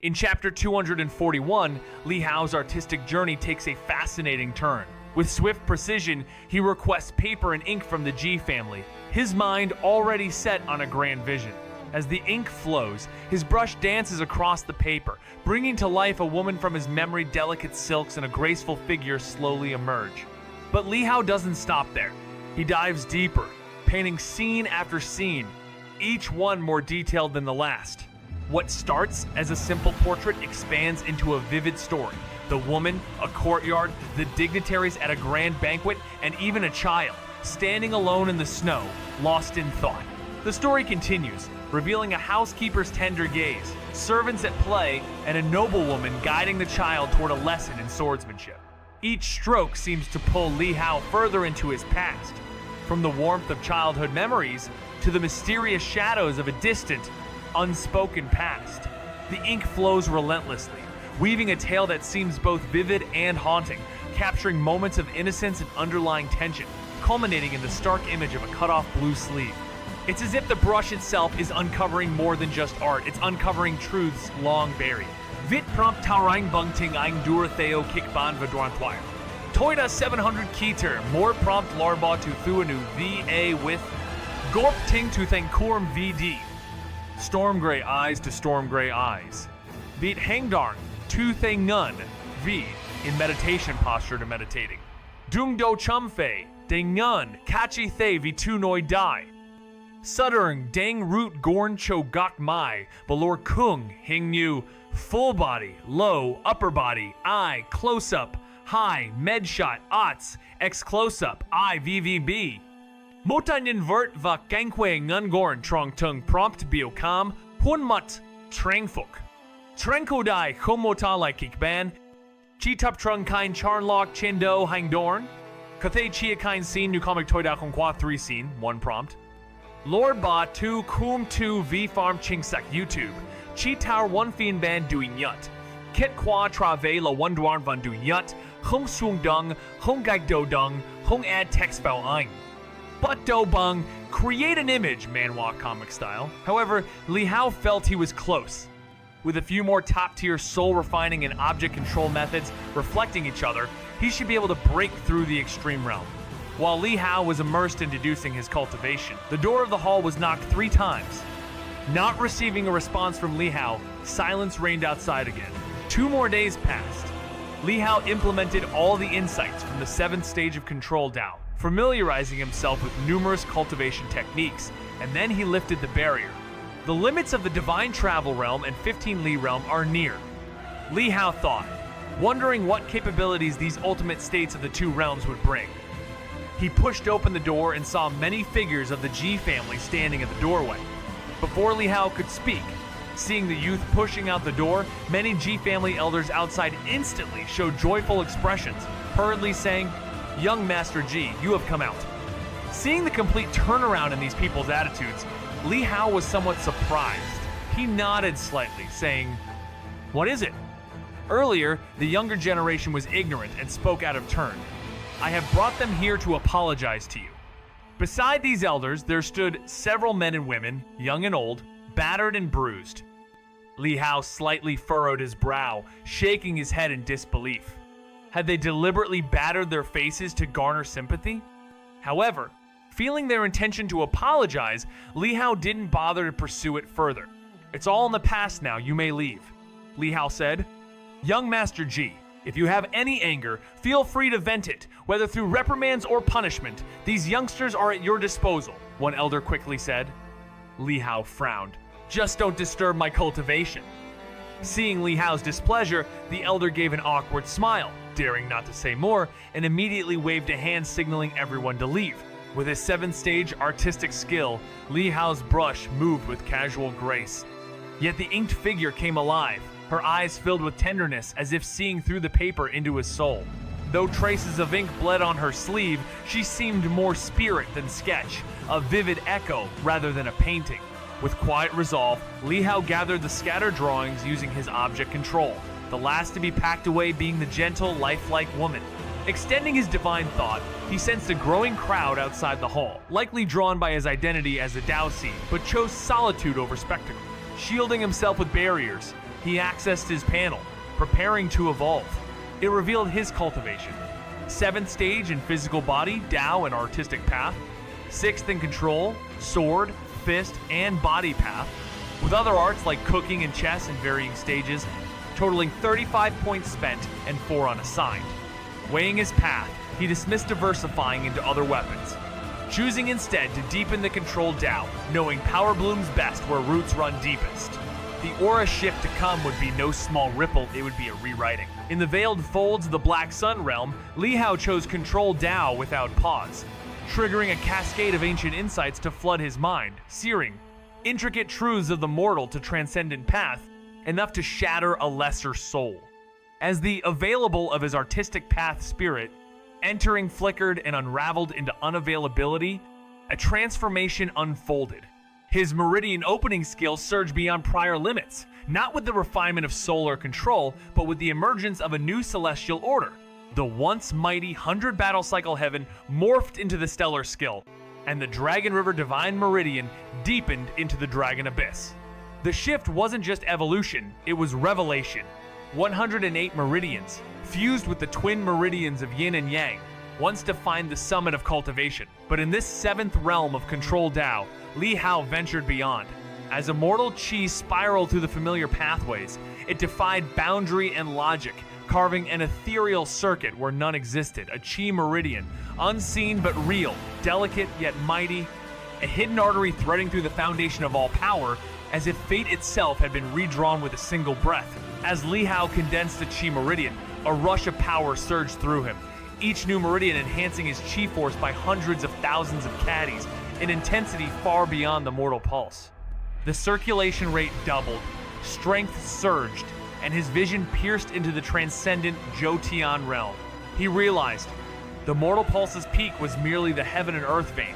In chapter 241, Li Hao's artistic journey takes a fascinating turn. With swift precision, he requests paper and ink from the Ji family, his mind already set on a grand vision. As the ink flows, his brush dances across the paper, bringing to life a woman from his memory. Delicate silks and a graceful figure slowly emerge. But Li Hao doesn't stop there. He dives deeper, painting scene after scene, each one more detailed than the last. What starts as a simple portrait expands into a vivid story. The woman, a courtyard, the dignitaries at a grand banquet, and even a child, standing alone in the snow, lost in thought. The story continues, revealing a housekeeper's tender gaze, servants at play, and a noblewoman guiding the child toward a lesson in swordsmanship. Each stroke seems to pull Li Hao further into his past, from the warmth of childhood memories to the mysterious shadows of a distant, unspoken past. The ink flows relentlessly, weaving a tale that seems both vivid and haunting, capturing moments of innocence and underlying tension, culminating in the stark image of a cut-off blue sleeve. It's as if the brush itself is uncovering more than just art, it's uncovering truths long buried. Vit prompt taurang bung ting ang dur theo kikban vaduan thuire. Toida 700 keter, more prompt larba to thuanu va with gorp ting to thankurm vd. Storm gray eyes to storm gray eyes. Beat hangdarn, tu thang ngun, v, in meditation posture to meditating. Dung do chum fei, dang ngun, kachi thay vi tu noi dai. Suddering dang root gorn cho gok mai, balor kung, hing nu, full body, low, upper body, eye, close up, high, med shot, ots, x close up, I, VVB. Motan invert va gankwe ngun gorn trong tung prompt biokam, hun mut, trangfuk. Trankodai homota like kikban, chitup trung kain charnlock chindo hangdorn. Kathe chia kain scene new comic toida konkwa 3 scene, 1 prompt. Lord Ba 2 Kum 2 V Farm Chingsak YouTube. Chi Tower 1 Fian Ban doing yut. Kit Qua Trave La 1 Dwarn Van doing yut. Hung Swung Dung. Hung Gaik Do Dung. Hung Ad Text Bao Ang. But Do Bung. Create an image, Manhwa comic style. However, Li Hao felt he was close. With a few more top-tier soul-refining and object control methods reflecting each other, he should be able to break through the extreme realm. While Li Hao was immersed in deducing his cultivation, the door of the hall was knocked 3 times. Not receiving a response from Li Hao, silence reigned outside again. 2 more days passed. Li Hao implemented all the insights from the 7th stage of Control Dao, familiarizing himself with numerous cultivation techniques, and then he lifted the barrier. The limits of the Divine Travel Realm and 15 Li Realm are near. Li Hao thought, wondering what capabilities these ultimate states of the 2 realms would bring. He pushed open the door and saw many figures of the Ji family standing at the doorway. Before Li Hao could speak, seeing the youth pushing out the door, many Ji family elders outside instantly showed joyful expressions, hurriedly saying, "Young Master Ji, you have come out." Seeing the complete turnaround in these people's attitudes, Li Hao was somewhat surprised. He nodded slightly, saying, "What is it?" Earlier, the younger generation was ignorant and spoke out of turn. "I have brought them here to apologize to you." Beside these elders, there stood several men and women, young and old, battered and bruised. Li Hao slightly furrowed his brow, shaking his head in disbelief. Had they deliberately battered their faces to garner sympathy? However, feeling their intention to apologize, Li Hao didn't bother to pursue it further. "It's all in the past now, you may leave," Li Hao said. "Young Master Ji, if you have any anger, feel free to vent it, whether through reprimands or punishment. These youngsters are at your disposal," one elder quickly said. Li Hao frowned. "Just don't disturb my cultivation." Seeing Li Hao's displeasure, the elder gave an awkward smile, daring not to say more, and immediately waved a hand signaling everyone to leave. With his 7th stage artistic skill, Li Hao's brush moved with casual grace. Yet the inked figure came alive, her eyes filled with tenderness as if seeing through the paper into his soul. Though traces of ink bled on her sleeve, she seemed more spirit than sketch, a vivid echo rather than a painting. With quiet resolve, Li Hao gathered the scattered drawings using his object control, the last to be packed away being the gentle, lifelike woman. Extending his divine thought, he sensed a growing crowd outside the hall, likely drawn by his identity as a Dao Seed, but chose solitude over spectacle. Shielding himself with barriers, He accessed his panel, preparing to evolve. It revealed his cultivation. 7th stage in physical body, Tao and artistic path. 6th in control, sword, fist, and body path, with other arts like cooking and chess in varying stages, totaling 35 points spent and 4 unassigned. Weighing his path, he dismissed diversifying into other weapons, choosing instead to deepen the control Tao, knowing power blooms best where roots run deepest. The aura shift to come would be no small ripple, it would be a rewriting. In the veiled folds of the Black Sun realm, Li Hao chose control Tao without pause, triggering a cascade of ancient insights to flood his mind, searing intricate truths of the mortal to transcendent path, enough to shatter a lesser soul. As the available of his artistic path spirit, entering flickered and unraveled into unavailability, a transformation unfolded. His meridian opening skill surged beyond prior limits, not with the refinement of solar control, but with the emergence of a new celestial order. The once mighty 100 battle cycle heaven morphed into the stellar skill, and the Dragon River Divine Meridian deepened into the Dragon Abyss. The shift wasn't just evolution, it was revelation. 108 meridians, fused with the twin meridians of yin and yang, once defined the summit of cultivation. But in this 7th realm of control Tao, Li Hao ventured beyond. As immortal qi spiraled through the familiar pathways, it defied boundary and logic, carving an ethereal circuit where none existed, a qi meridian, unseen but real, delicate yet mighty, a hidden artery threading through the foundation of all power, as if fate itself had been redrawn with a single breath. As Li Hao condensed the qi meridian, a rush of power surged through him, each new meridian enhancing his qi force by hundreds of thousands of caddies, in intensity far beyond the mortal pulse. The circulation rate doubled, strength surged, and his vision pierced into the transcendent Zhou-Tian realm. He realized the mortal pulse's peak was merely the heaven and earth vein,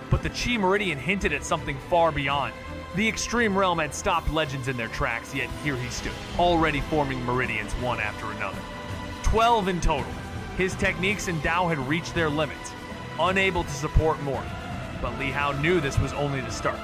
but the Qi Meridian hinted at something far beyond. The extreme realm had stopped legends in their tracks, yet here he stood, already forming meridians one after another. 12 in total. His techniques and Tao had reached their limits, unable to support more. But Li Hao knew this was only the start.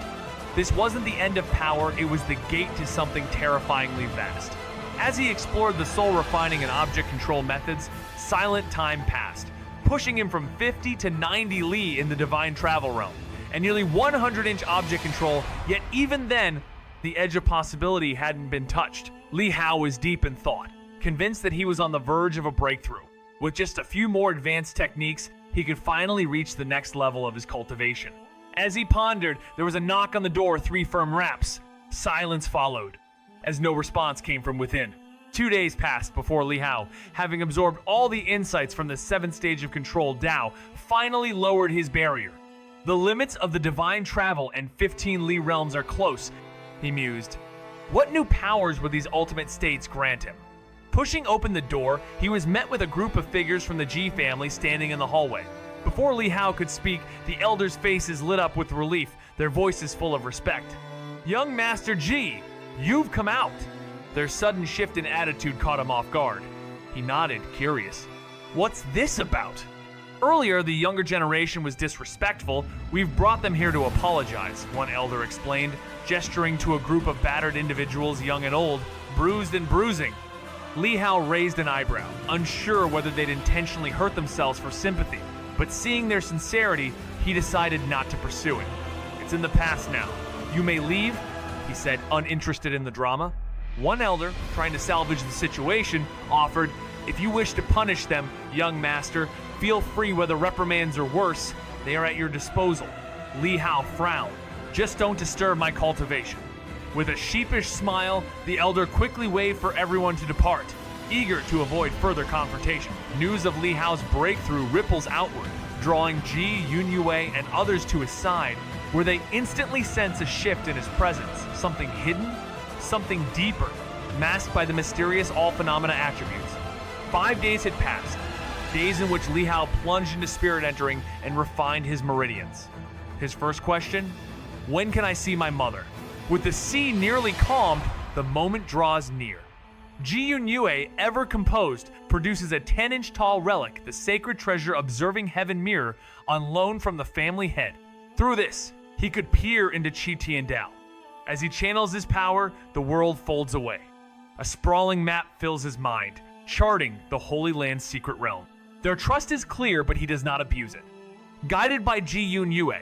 This wasn't the end of power, it was the gate to something terrifyingly vast. As he explored the soul refining and object control methods, silent time passed, pushing him from 50 to 90 li in the divine travel realm, and nearly 100-inch object control, yet even then, the edge of possibility hadn't been touched. Li Hao was deep in thought, convinced that he was on the verge of a breakthrough. With just a few more advanced techniques, he could finally reach the next level of his cultivation. As he pondered, there was a knock on the door, 3 firm raps. Silence followed, as no response came from within. 2 days passed before Li Hao, having absorbed all the insights from the 7th stage of control Tao, finally lowered his barrier. The limits of the divine travel and 15 li realms are close, he mused. What new powers would these ultimate states grant him? Pushing open the door, he was met with a group of figures from the Ji family standing in the hallway. Before Li Hao could speak, the elders' faces lit up with relief, their voices full of respect. Young Master Ji, you've come out. Their sudden shift in attitude caught him off guard. He nodded, curious. What's this about? Earlier, the younger generation was disrespectful. We've brought them here to apologize, one elder explained, gesturing to a group of battered individuals, young and old, bruised and bruising. Li Hao raised an eyebrow, unsure whether they'd intentionally hurt themselves for sympathy, but seeing their sincerity, he decided not to pursue it. It's in the past now. You may leave, he said, uninterested in the drama. One elder, trying to salvage the situation, offered, if you wish to punish them, young master, feel free whether reprimands or worse, they are at your disposal. Li Hao frowned. Just don't disturb my cultivation. With a sheepish smile, the elder quickly waved for everyone to depart, eager to avoid further confrontation. News of Li Hao's breakthrough ripples outward, drawing Ji, Yunyue, and others to his side, where they instantly sense a shift in his presence, something hidden, something deeper, masked by the mysterious all-phenomena attributes. 5 days had passed, days in which Li Hao plunged into spirit entering and refined his meridians. His first question, when can I see my mother? With the sea nearly calmed, the moment draws near. Ji Yunyue, ever composed, produces a 10-inch tall relic, the sacred treasure observing heaven mirror, on loan from the family head. Through this, he could peer into Qi Tian Dao. As he channels his power, the world folds away. A sprawling map fills his mind, charting the Holy Land's secret realm. Their trust is clear, but he does not abuse it. Guided by Ji-Yun Yue,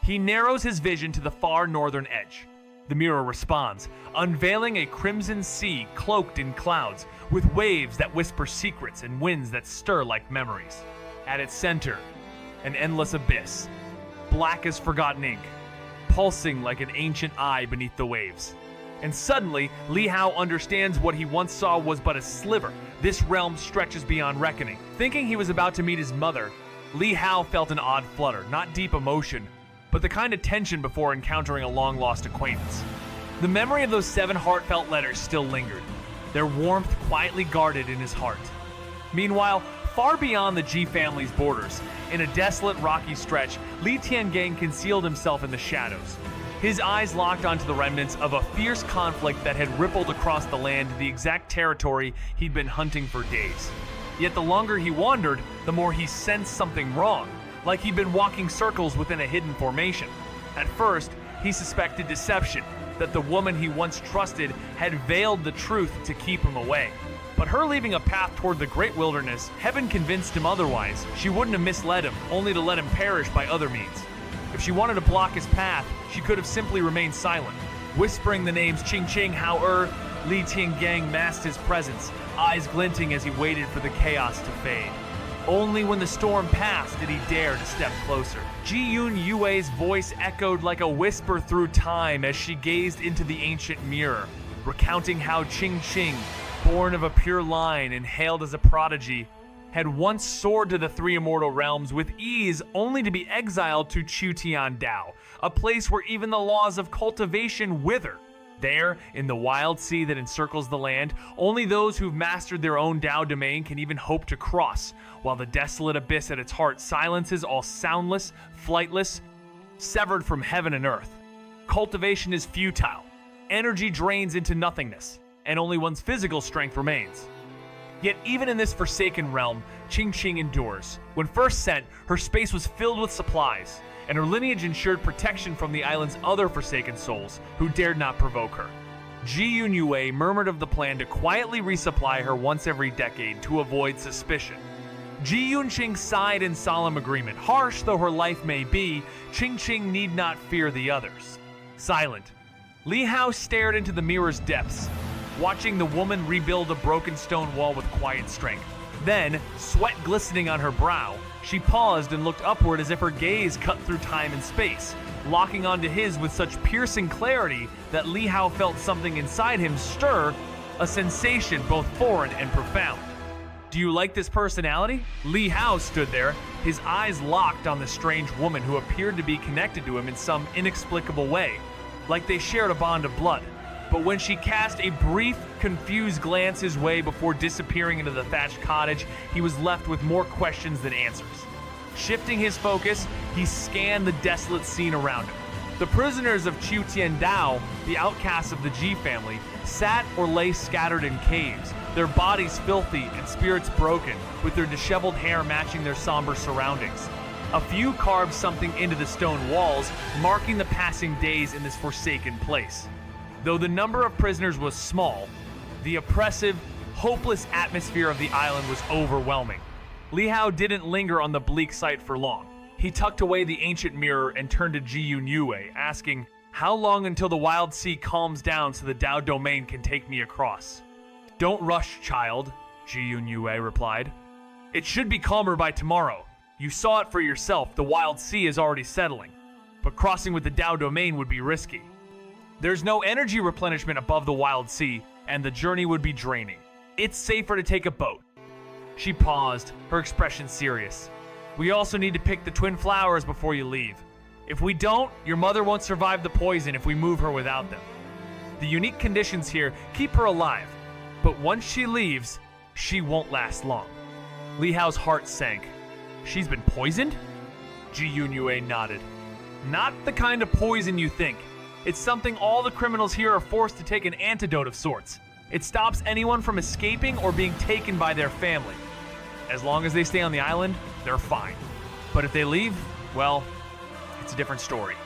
he narrows his vision to the far northern edge. The mirror responds, unveiling a crimson sea cloaked in clouds, with waves that whisper secrets and winds that stir like memories. At its center, an endless abyss, black as forgotten ink, pulsing like an ancient eye beneath the waves. And suddenly, Li Hao understands what he once saw was but a sliver. This realm stretches beyond reckoning. Thinking he was about to meet his mother, Li Hao felt an odd flutter, not deep emotion, but the kind of tension before encountering a long-lost acquaintance. The memory of those 7 heartfelt letters still lingered, their warmth quietly guarded in his heart. Meanwhile, far beyond the Ji family's borders, in a desolate rocky stretch, Li Tiangang concealed himself in the shadows. His eyes locked onto the remnants of a fierce conflict that had rippled across the land to the exact territory he'd been hunting for days. Yet the longer he wandered, the more he sensed something wrong, like he'd been walking circles within a hidden formation. At first, he suspected deception, that the woman he once trusted had veiled the truth to keep him away. But her leaving a path toward the great wilderness, heaven convinced him otherwise. She wouldn't have misled him, only to let him perish by other means. If she wanted to block his path, she could have simply remained silent. Whispering the names Qingqing, Hao-Er, Li Tiangang masked his presence, eyes glinting as he waited for the chaos to fade. Only when the storm passed did he dare to step closer. Ji-Yun Yue's voice echoed like a whisper through time as she gazed into the ancient mirror, recounting how Qingqing, born of a pure line and hailed as a prodigy, had once soared to the 3 immortal realms with ease, only to be exiled to Chutian Dao, a place where even the laws of cultivation wither. There, in the wild sea that encircles the land, only those who've mastered their own Dao domain can even hope to cross, while the desolate abyss at its heart silences all soundless, flightless, severed from heaven and earth. Cultivation is futile. Energy drains into nothingness, and only one's physical strength remains. Yet even in this forsaken realm, Qingqing endures. When first sent, her space was filled with supplies, and her lineage ensured protection from the island's other forsaken souls, who dared not provoke her. Ji-Yun Yue murmured of the plan to quietly resupply her once every decade to avoid suspicion. Ji-Yun Qing sighed in solemn agreement. Harsh though her life may be, Qingqing need not fear the others. Silent, Li Hao stared into the mirror's depths, watching the woman rebuild a broken stone wall with quiet strength. Then, sweat glistening on her brow, she paused and looked upward as if her gaze cut through time and space, locking onto his with such piercing clarity that Li Hao felt something inside him stir, a sensation both foreign and profound. Do you like this personality? Li Hao stood there, his eyes locked on the strange woman who appeared to be connected to him in some inexplicable way, like they shared a bond of blood. But when she cast a brief, confused glance his way before disappearing into the thatched cottage, he was left with more questions than answers. Shifting his focus, he scanned the desolate scene around him. The prisoners of Chutian Dao, the outcasts of the Ji family, sat or lay scattered in caves, their bodies filthy and spirits broken, with their disheveled hair matching their somber surroundings. A few carved something into the stone walls, marking the passing days in this forsaken place. Though the number of prisoners was small, the oppressive, hopeless atmosphere of the island was overwhelming. Li Hao didn't linger on the bleak sight for long. He tucked away the ancient mirror and turned to Ji-Yun Yue, asking, "How long until the wild sea calms down so the Dao domain can take me across?" "Don't rush, child," Ji-Yun Yue replied. "It should be calmer by tomorrow. You saw it for yourself, the wild sea is already settling. But crossing with the Dao domain would be risky. There's no energy replenishment above the wild sea, and the journey would be draining. It's safer to take a boat." She paused, her expression serious. "We also need to pick the twin flowers before you leave. If we don't, your mother won't survive the poison if we move her without them. The unique conditions here keep her alive, but once she leaves, she won't last long." Li Hao's heart sank. "She's been poisoned?" Ji-Yun Yue nodded. "Not the kind of poison you think. It's something all the criminals here are forced to take an antidote of sorts. It stops anyone from escaping or being taken by their family. As long as they stay on the island, they're fine. But if they leave, well, it's a different story."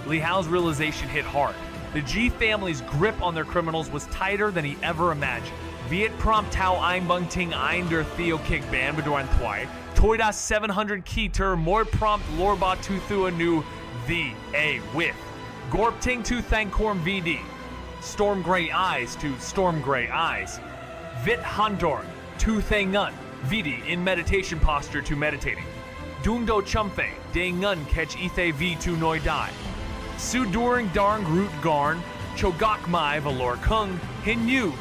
Li Hao's realization hit hard. The G family's grip on their criminals was tighter than he ever imagined. Viet prompt tau einbung ting ein der Theo kick ban bedoran thwai, toida 700 keter more prompt lorba tu thua nu the a with. Gorp ting tu thankorm VD. Storm gray eyes to storm gray eyes. Vit handorn, tu thang ngun, VD in meditation posture to meditating. Dungdo chumfe, de ngun catch ethe v tu noi dai. Su during darng root garn, chogak mai valor kung, hin yu.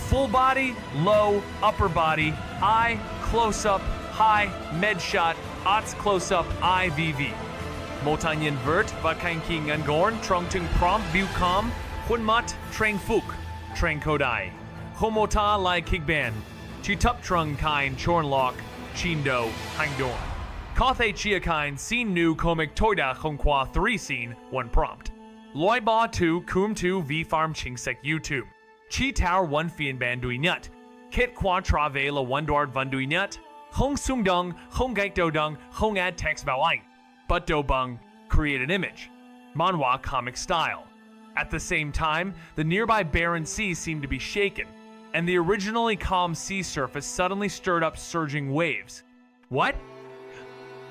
Full body, low, upper body, eye, close up, high, med shot, ots close up, IVV. Motanyen vert, vakain king ngorn, trong tung prompt, bu com, hunmat, trang fuk, trang kodai. Homota lai kigban, chitup trung kain chornlock, chindo, hangdorn. Kothe chiakain, scene new comic toida hongqua 3 scene, 1 prompt. Loi ba 2, kum 2, v farm chingsek YouTube. Chi tower 1 fien ban dui nut. Kit qua trave la 1 dord van dui nut. Hong sung dung, hong gaik do dung, hong add text bao aing. But do bung, create an image. Manhwa comic style. At the same time, the nearby barren sea seemed to be shaken, and the originally calm sea surface suddenly stirred up surging waves. What?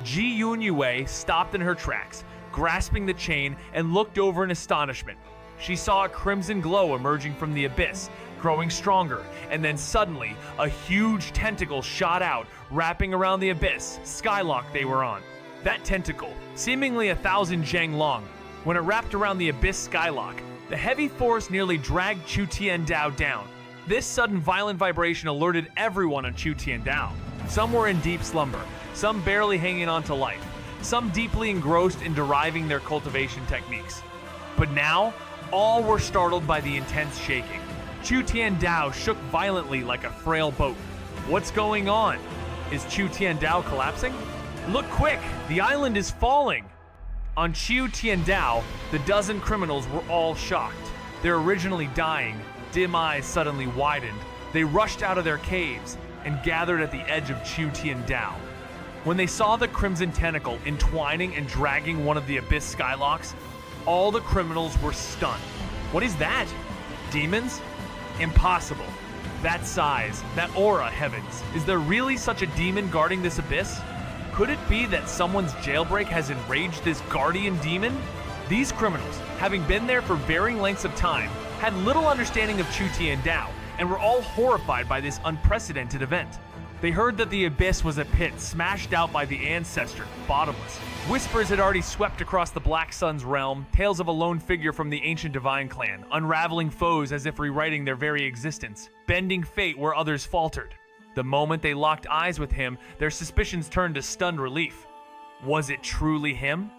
Ji Yun Yue stopped in her tracks, grasping the chain, and looked over in astonishment. She saw a crimson glow emerging from the abyss, growing stronger, and then suddenly, a huge tentacle shot out, wrapping around the abyss, skylock they were on. That tentacle, seemingly 1,000 zhang long, when it wrapped around the abyss skylock, the heavy force nearly dragged Chu Tiandao down. This sudden violent vibration alerted everyone on Chu Tiandao. Some were in deep slumber, some barely hanging on to life, some deeply engrossed in deriving their cultivation techniques. But now, all were startled by the intense shaking. Chu Tiandao shook violently like a frail boat. What's going on? Is Chu Tiandao collapsing? Look quick, the island is falling! On Chu Tiandao, the dozen criminals were all shocked. Their originally dying, dim eyes suddenly widened. They rushed out of their caves and gathered at the edge of Chu Tiandao. When they saw the crimson tentacle entwining and dragging one of the abyss skylocks, all the criminals were stunned. What is that? Demons? Impossible. That size, that aura, heavens. Is there really such a demon guarding this abyss? Could it be that someone's jailbreak has enraged this guardian demon? These criminals, having been there for varying lengths of time, had little understanding of Chu Tiandao and were all horrified by this unprecedented event. They heard that the abyss was a pit smashed out by the ancestor, bottomless. Whispers had already swept across the Black Sun's realm, tales of a lone figure from the ancient divine clan, unraveling foes as if rewriting their very existence, bending fate where others faltered. The moment they locked eyes with him, their suspicions turned to stunned relief. Was it truly him?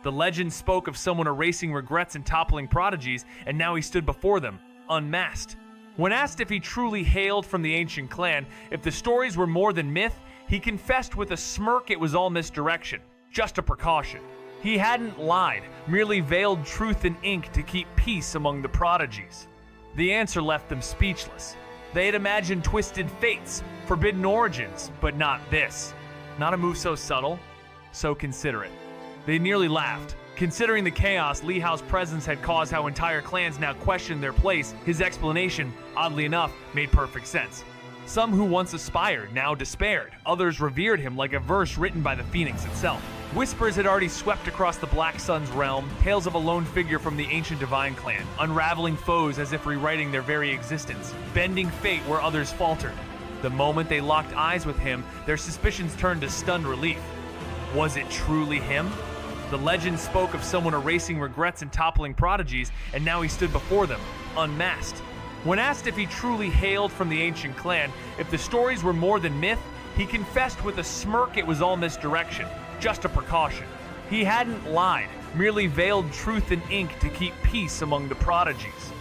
The legend spoke of someone erasing regrets and toppling prodigies, and now he stood before them, unmasked. When asked if he truly hailed from the ancient clan, if the stories were more than myth, he confessed with a smirk it was all misdirection, just a precaution. He hadn't lied, merely veiled truth in ink to keep peace among the prodigies. The answer left them speechless. They had imagined twisted fates, forbidden origins, but not this. Not a move so subtle, so considerate. They nearly laughed. Considering the chaos Li Hao's presence had caused how entire clans now questioned their place, his explanation, oddly enough, made perfect sense. Some who once aspired now despaired. Others revered him like a verse written by the Phoenix itself. Whispers had already swept across the Black Sun's realm, tales of a lone figure from the ancient divine clan, unraveling foes as if rewriting their very existence, bending fate where others faltered. The moment they locked eyes with him, their suspicions turned to stunned relief. Was it truly him? The legend spoke of someone erasing regrets and toppling prodigies, and now he stood before them, unmasked. When asked if he truly hailed from the ancient clan, if the stories were more than myth, he confessed with a smirk it was all misdirection, just a precaution. He hadn't lied, merely veiled truth in ink to keep peace among the prodigies.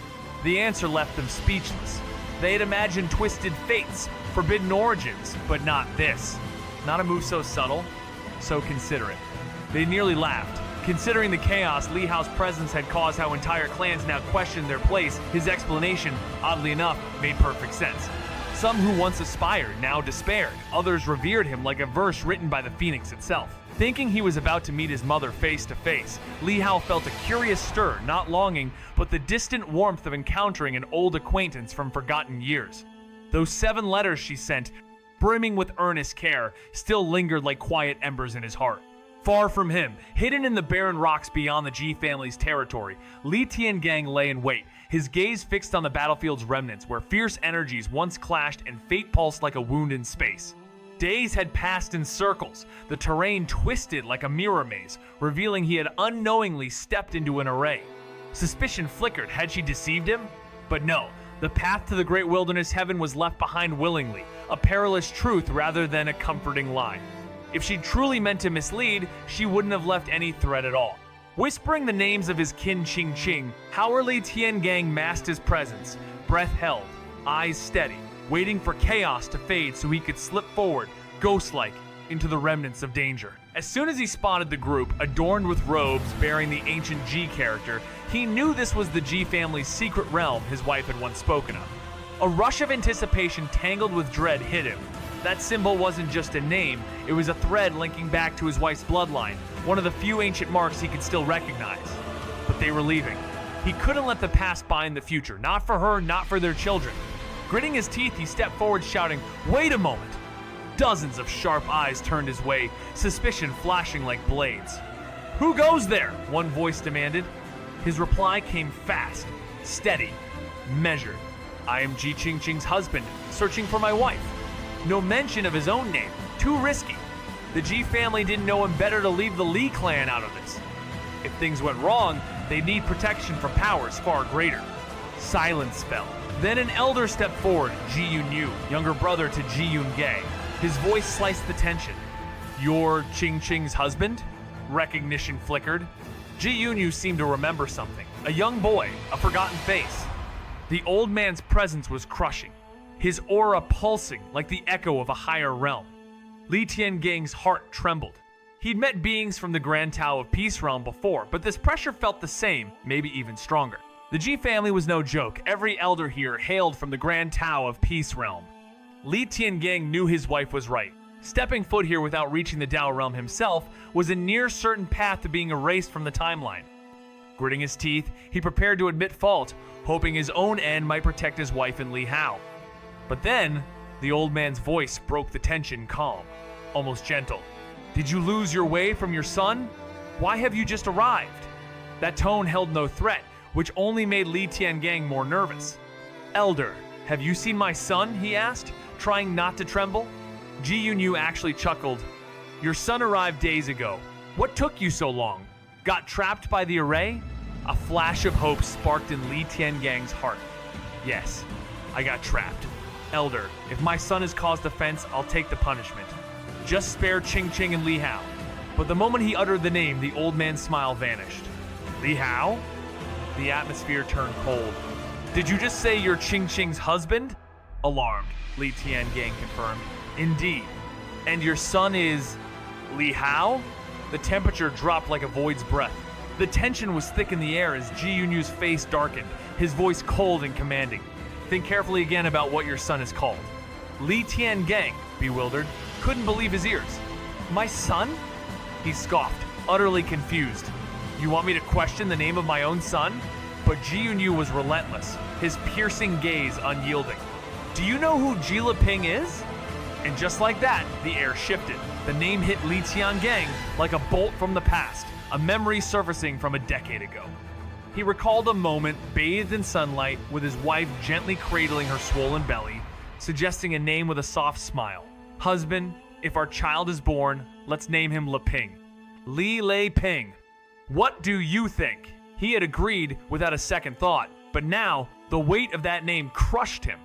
The answer left them speechless. They had imagined twisted fates, forbidden origins, but not this. Not a move so subtle, so considerate. They nearly laughed. Considering the chaos Li Hao's presence had caused how entire clans now questioned their place, his explanation, oddly enough, made perfect sense. Some who once aspired now despaired. Others revered him like a verse written by the Phoenix itself. Thinking he was about to meet his mother face to face, Li Hao felt a curious stir, not longing, but the distant warmth of encountering an old acquaintance from forgotten years. Those 7 letters she sent, brimming with earnest care, still lingered like quiet embers in his heart. Far from him, hidden in the barren rocks beyond the Ji family's territory, Li Tiangang lay in wait, his gaze fixed on the battlefield's remnants where fierce energies once clashed and fate pulsed like a wound in space. Days had passed in circles, the terrain twisted like a mirror maze, revealing he had unknowingly stepped into an array. Suspicion flickered, had she deceived him? But no, the path to the great wilderness heaven was left behind willingly, a perilous truth rather than a comforting lie. If she truly meant to mislead, she wouldn't have left any thread at all. Whispering the names of his kin Qing, Li Tiangang masked his presence, breath held, eyes steady, waiting for chaos to fade so he could slip forward, ghost-like, into the remnants of danger. As soon as he spotted the group, adorned with robes bearing the ancient Ji character, he knew this was the Ji family's secret realm his wife had once spoken of. A rush of anticipation tangled with dread hit him. That symbol wasn't just a name, it was a thread linking back to his wife's bloodline, one of the few ancient marks he could still recognize. But they were leaving. He couldn't let the past bind the future, not for her, not for their children. Gritting his teeth, he stepped forward shouting, "Wait a moment!" Dozens of sharp eyes turned his way, suspicion flashing like blades. "Who goes there?" one voice demanded. His reply came fast, steady, measured. "I am Ji Qing's husband, searching for my wife." No mention of his own name, too risky. The Ji family didn't know him better to leave the Li clan out of this. If things went wrong, they'd need protection from powers far greater. Silence fell. Then an elder stepped forward, Ji Yunyu, younger brother to Ji Yunge. His voice sliced the tension. "You're Qing's husband?" Recognition flickered. Ji Yunyu seemed to remember something. A young boy, a forgotten face. The old man's presence was crushing, his aura pulsing like the echo of a higher realm. Li Tiangang's heart trembled. He'd met beings from the Grand Tao of Peace Realm before, but this pressure felt the same, maybe even stronger. The Ji family was no joke. Every elder here hailed from the Grand Tao of Peace Realm. Li Tiangang knew his wife was right. Stepping foot here without reaching the Tao realm himself was a near certain path to being erased from the timeline. Gritting his teeth, he prepared to admit fault, hoping his own end might protect his wife and Li Hao. But then, the old man's voice broke the tension calm, almost gentle. "Did you lose your way from your son? Why have you just arrived?" That tone held no threat, which only made Li Tiangang more nervous. "Elder, have you seen my son?" he asked, trying not to tremble. Ji Yunyu actually chuckled. "Your son arrived days ago. What took you so long? Got trapped by the array?" A flash of hope sparked in Li Tiangang's heart. "Yes, I got trapped. Elder, if my son has caused offense, I'll take the punishment. Just spare Qing and Li Hao." But the moment he uttered the name, the old man's smile vanished. "Li Hao?" The atmosphere turned cold. "Did you just say you're Qing's husband?" Alarmed, Li Tiangang confirmed. "Indeed. And your son is Li Hao?" The temperature dropped like a void's breath. The tension was thick in the air as Ji Yunyu's face darkened, his voice cold and commanding. "Think carefully again about what your son is called." Li Tiangang, bewildered, couldn't believe his ears. "My son?" He scoffed, utterly confused. "You want me to question the name of my own son?" But Ji Yunyu was relentless, his piercing gaze unyielding. "Do you know who Ji Ping is?" And just like that, the air shifted. The name hit Li Tiangang like a bolt from the past, a memory surfacing from a decade ago. He recalled a moment bathed in sunlight with his wife gently cradling her swollen belly, suggesting a name with a soft smile. "Husband, if our child is born, let's name him Ping. Li Lei Ping. What do you think?" He had agreed without a second thought, but now the weight of that name crushed him.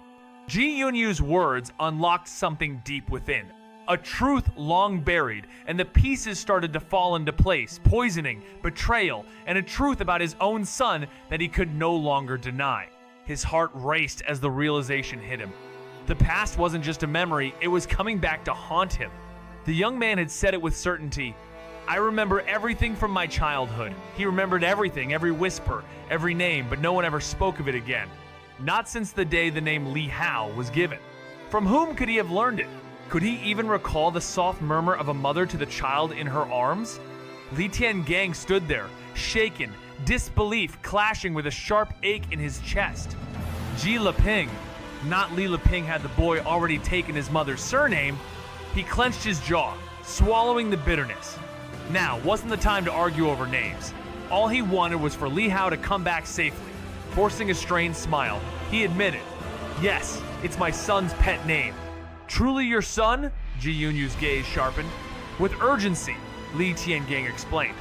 Ji Yunyu's words unlocked something deep within, a truth long buried, and the pieces started to fall into place, poisoning, betrayal, and a truth about his own son that he could no longer deny. His heart raced as the realization hit him. The past wasn't just a memory, it was coming back to haunt him. The young man had said it with certainty. "I remember everything from my childhood." He remembered everything, every whisper, every name, but no one ever spoke of it again. Not since the day the name Li Hao was given. From whom could he have learned it? Could he even recall the soft murmur of a mother to the child in her arms? Li Tiangang stood there, shaken, disbelief clashing with a sharp ache in his chest. Ji Leping, not Li Leping had the boy already taken his mother's surname. He clenched his jaw, swallowing the bitterness. Now wasn't the time to argue over names. All he wanted was for Li Hao to come back safely. Forcing a strained smile, he admitted, "Yes, it's my son's pet name." "Truly your son?" Ji Yunyu's gaze sharpened. With urgency, Li Tiangang explained.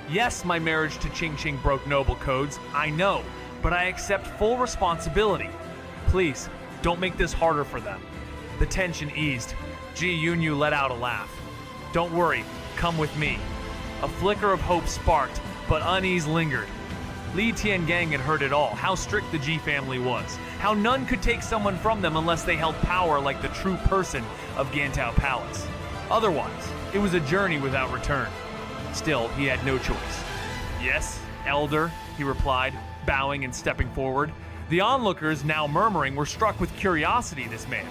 "Yes, my marriage to Qingqing broke noble codes, I know, but I accept full responsibility. Please, don't make this harder for them." The tension eased. Ji Yunyu let out a laugh. "Don't worry, come with me." A flicker of hope sparked, but unease lingered. Li Tiangang had heard it all, how strict the Ji family was, how none could take someone from them unless they held power like the true person of Gantao Palace. Otherwise, it was a journey without return. Still, he had no choice. "Yes, elder," he replied, bowing and stepping forward. The onlookers, now murmuring, were struck with curiosity. This man,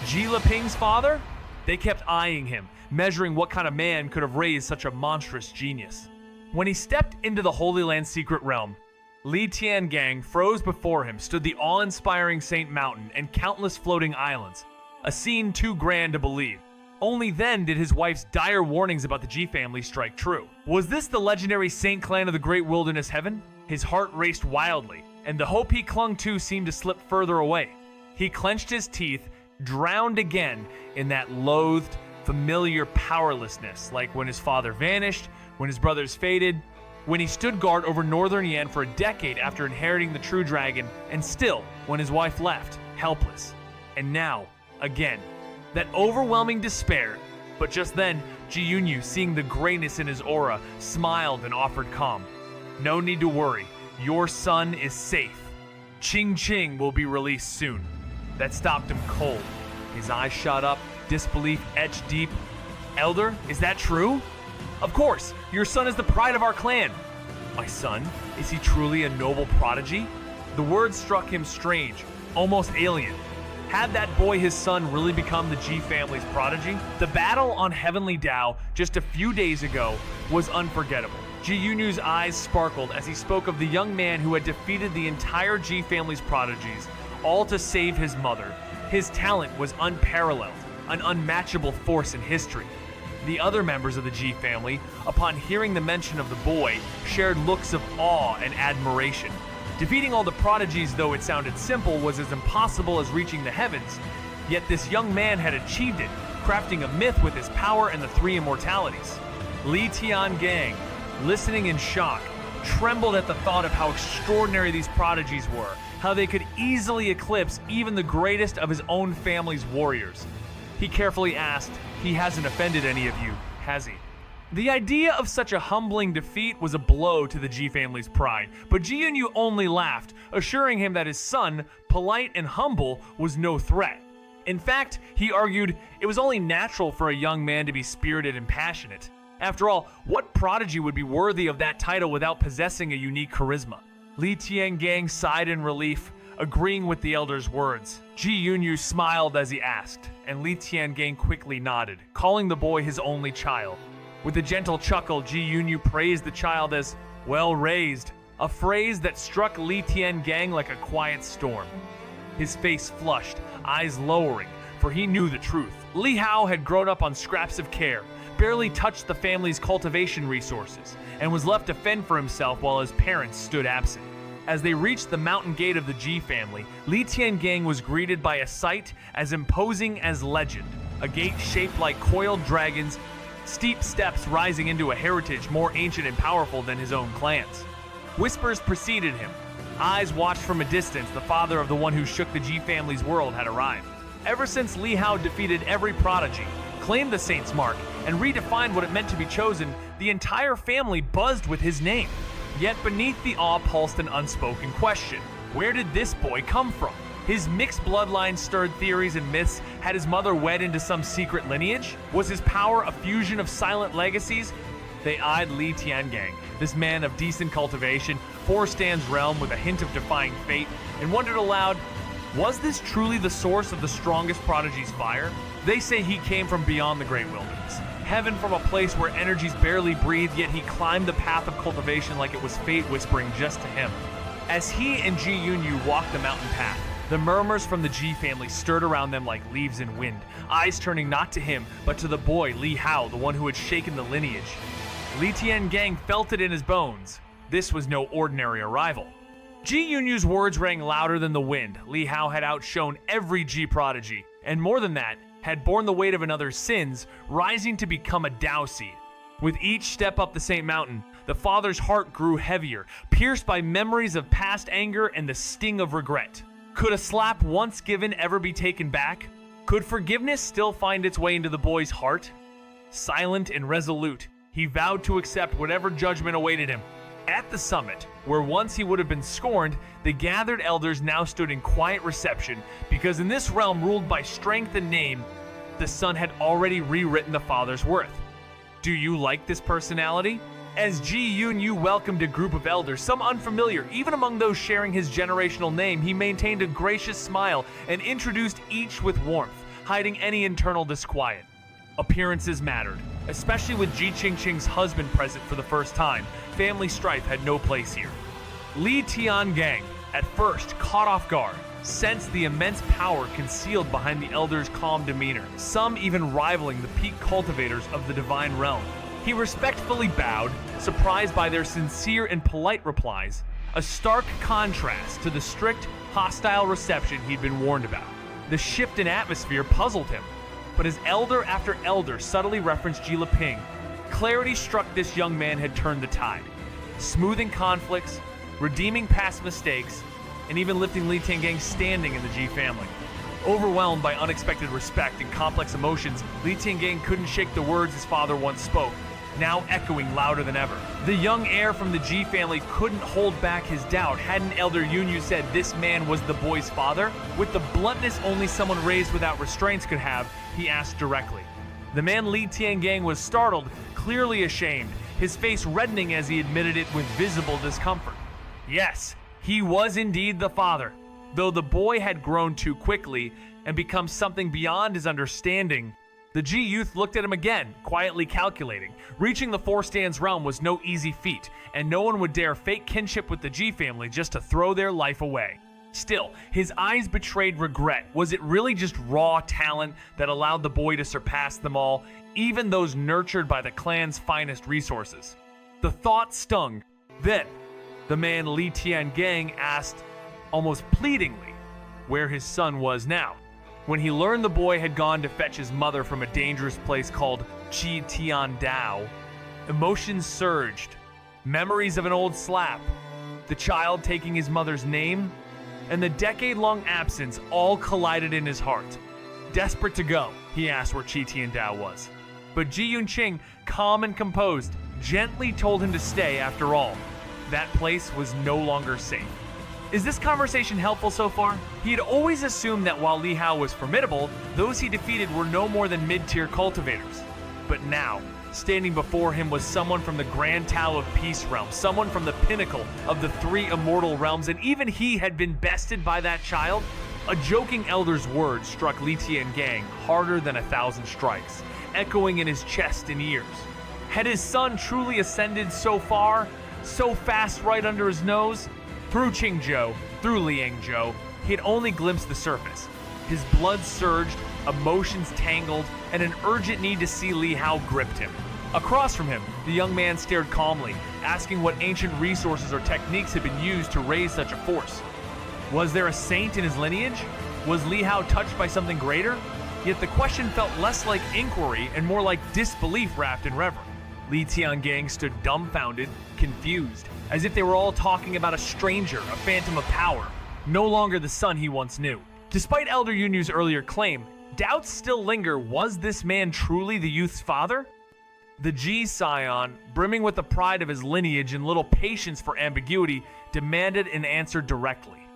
Ji Leping's father? They kept eyeing him, measuring what kind of man could have raised such a monstrous genius. When he stepped into the Holy Land secret realm, Li Tiangang froze before him stood the awe-inspiring Saint Mountain and countless floating islands, a scene too grand to believe. Only then did his wife's dire warnings about the Ji family strike true. Was this the legendary Saint clan of the Great Wilderness Heaven? His heart raced wildly, and the hope he clung to seemed to slip further away. He clenched his teeth, drowned again in that loathed, familiar powerlessness, like when his father vanished, when his brothers faded, when he stood guard over northern Yan for a decade after inheriting the true dragon, and still when his wife left, helpless. And now, again, that overwhelming despair. But just then, Ji Yunyu, seeing the grayness in his aura, smiled and offered calm. "No need to worry, your son is safe. Qingqing will be released soon." That stopped him cold. His eyes shot up, disbelief etched deep. "Elder, is that true?" "Of course, your son is the pride of our clan." "My son? Is he truly a noble prodigy?" The words struck him strange, almost alien. Had that boy his son really become the Ji family's prodigy? The battle on Heavenly Dao just a few days ago was unforgettable. Ji Yunyu's eyes sparkled as he spoke of the young man who had defeated the entire Ji family's prodigies, all to save his mother. His talent was unparalleled, an unmatchable force in history. The other members of the Ji family, upon hearing the mention of the boy, shared looks of awe and admiration. Defeating all the prodigies, though it sounded simple, was as impossible as reaching the heavens. Yet this young man had achieved it, crafting a myth with his power and the three immortalities. Li Tiangang, listening in shock, trembled at the thought of how extraordinary these prodigies were, how they could easily eclipse even the greatest of his own family's warriors. He carefully asked, "He hasn't offended any of you, has he?" The idea of such a humbling defeat was a blow to the Ji family's pride, but Ji Yunyu only laughed, assuring him that his son, polite and humble, was no threat. In fact, he argued it was only natural for a young man to be spirited and passionate. After all, what prodigy would be worthy of that title without possessing a unique charisma? Li Tiangang sighed in relief, agreeing with the elder's words. Ji Yunyu smiled as he asked, and Li Tiangang quickly nodded, calling the boy his only child. With a gentle chuckle, Ji Yunyu praised the child as well raised, a phrase that struck Li Tiangang like a quiet storm. His face flushed, eyes lowering, for he knew the truth. Li Hao had grown up on scraps of care, barely touched the family's cultivation resources, and was left to fend for himself while his parents stood absent. As they reached the mountain gate of the Ji family, Li Tiangang was greeted by a sight as imposing as legend, a gate shaped like coiled dragons, steep steps rising into a heritage more ancient and powerful than his own clan's. Whispers preceded him. Eyes watched from a distance. The father of the one who shook the Ji family's world had arrived. Ever since Li Hao defeated every prodigy, claimed the Saint's mark, and redefined what it meant to be chosen, the entire family buzzed with his name. Yet beneath the awe pulsed an unspoken question. Where did this boy come from? His mixed bloodline stirred theories and myths. Had his mother wed into some secret lineage? Was his power a fusion of silent legacies? They eyed Li Tiangang, this man of decent cultivation, 4 stands realm with a hint of defying fate, and wondered aloud, Was this truly the source of the strongest prodigy's fire? They say he came from beyond the great wilderness, heaven from a place where energies barely breathe, yet he climbed the path of cultivation like it was fate whispering just to him. As he and Ji Yunyu walked the mountain path, the murmurs from the Ji family stirred around them like leaves in wind, eyes turning not to him, but to the boy Li Hao, the one who had shaken the lineage. Li Tiangang felt it in his bones. This was no ordinary arrival. Ji Yunyu's words rang louder than the wind. Li Hao had outshone every Ji prodigy, and more than that, had borne the weight of another's sins, rising to become a Dao seed. With each step up the same mountain, the father's heart grew heavier, pierced by memories of past anger and the sting of regret. Could a slap once given ever be taken back? Could forgiveness still find its way into the boy's heart? Silent and resolute, he vowed to accept whatever judgment awaited him. At the summit, where once he would have been scorned, the gathered elders now stood in quiet reception, because in this realm ruled by strength and name, the son had already rewritten the father's worth. Do you like this personality? As Ji Yunyu welcomed a group of elders, some unfamiliar, even among those sharing his generational name, he maintained a gracious smile and introduced each with warmth, hiding any internal disquiet. Appearances mattered, especially with Ji Qingqing's husband present for the first time. Family strife had no place here. Li Tiangang, at first caught off guard, sensed the immense power concealed behind the elders' calm demeanor, some even rivaling the peak cultivators of the divine realm. He respectfully bowed, surprised by their sincere and polite replies, a stark contrast to the strict, hostile reception he'd been warned about. The shift in atmosphere puzzled him, but as elder after elder subtly referenced Ji Ping, clarity struck this young man had turned the tide, smoothing conflicts, redeeming past mistakes, and even lifting Li Tiangang's standing in the Ji family. Overwhelmed by unexpected respect and complex emotions, Li Tiangang couldn't shake the words his father once spoke, now echoing louder than ever. The young heir from the Ji family couldn't hold back his doubt. Hadn't Elder Yunyu said this man was the boy's father? With the bluntness only someone raised without restraints could have, he asked directly. The man Li Tiangang was startled, clearly ashamed, his face reddening as he admitted it with visible discomfort. Yes, he was indeed the father, though the boy had grown too quickly and become something beyond his understanding. The Ji youth looked at him again, quietly calculating. Reaching the Four Stands realm was no easy feat, and no one would dare fake kinship with the Ji family just to throw their life away. Still, his eyes betrayed regret. Was it really just raw talent that allowed the boy to surpass them all, even those nurtured by the clan's finest resources? The thought stung. Then, the man Li Tiangang asked, almost pleadingly, where his son was now. When he learned the boy had gone to fetch his mother from a dangerous place called Qi Tian Dao, emotions surged. Memories of an old slap, the child taking his mother's name, and the decade-long absence all collided in his heart. Desperate to go, he asked where Qi Tian Dao was. But Ji Yunqing, calm and composed, gently told him to stay after all. That place was no longer safe. Is this conversation helpful so far? He had always assumed that while Li Hao was formidable, those he defeated were no more than mid-tier cultivators. But now, standing before him was someone from the Grand Tao of Peace realm, someone from the pinnacle of the three immortal realms, and even he had been bested by that child? A joking elder's words struck Li Tiangang harder than 1,000 strikes, echoing in his chest and ears. Had his son truly ascended so far, so fast right under his nose? Through Qingzhou, through Liangzhou, he had only glimpsed the surface. His blood surged, emotions tangled, and an urgent need to see Li Hao gripped him. Across from him, the young man stared calmly, asking what ancient resources or techniques had been used to raise such a force. Was there a saint in his lineage? Was Li Hao touched by something greater? Yet the question felt less like inquiry and more like disbelief wrapped in reverence. Li Tiangang stood dumbfounded, confused, as if they were all talking about a stranger, a phantom of power, no longer the son he once knew. Despite Elder Yunyu's earlier claim, doubts still linger. Was this man truly the youth's father? The Ji scion, brimming with the pride of his lineage and little patience for ambiguity, demanded an answer directly.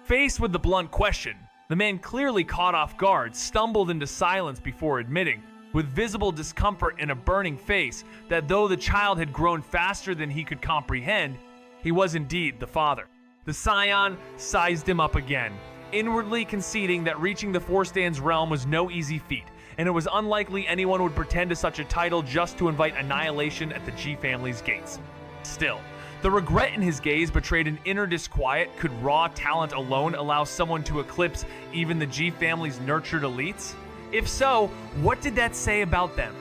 Faced with the blunt question, the man, clearly caught off guard, stumbled into silence before admitting, with visible discomfort and a burning face, that though the child had grown faster than he could comprehend, he was indeed the father. The scion sized him up again. inwardly conceding that reaching the Four Stands realm was no easy feat, and it was unlikely anyone would pretend to such a title just to invite annihilation at the G family's gates. Still, the regret in his gaze betrayed an inner disquiet. Could raw talent alone allow someone to eclipse even the G family's nurtured elites? If so, what did that say about them?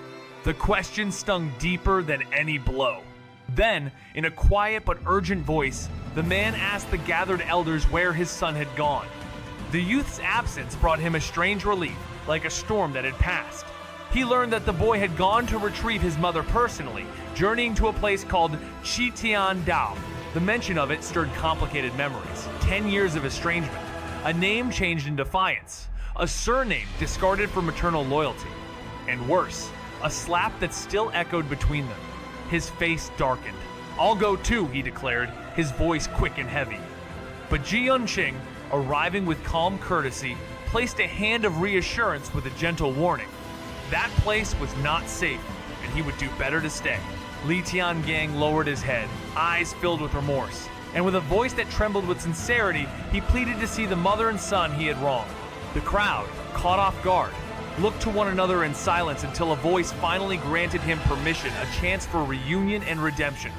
The question stung deeper than any blow. Then, in a quiet but urgent voice, the man asked the gathered elders where his son had gone. The youth's absence brought him a strange relief, like a storm that had passed. He learned that the boy had gone to retrieve his mother personally, journeying to a place called Qitian Dao. The mention of it stirred complicated memories. 10 years of estrangement, a name changed in defiance, a surname discarded for maternal loyalty, and worse, a slap that still echoed between them. His face darkened. "I'll go too," he declared, his voice quick and heavy. But Ji Yunqing, arriving with calm courtesy, placed a hand of reassurance with a gentle warning. That place was not safe, and he would do better to stay. Li Tiangang lowered his head, eyes filled with remorse, and with a voice that trembled with sincerity, he pleaded to see the mother and son he had wronged. The crowd, caught off guard, looked to one another in silence until a voice finally granted him permission, a chance for reunion and redemption.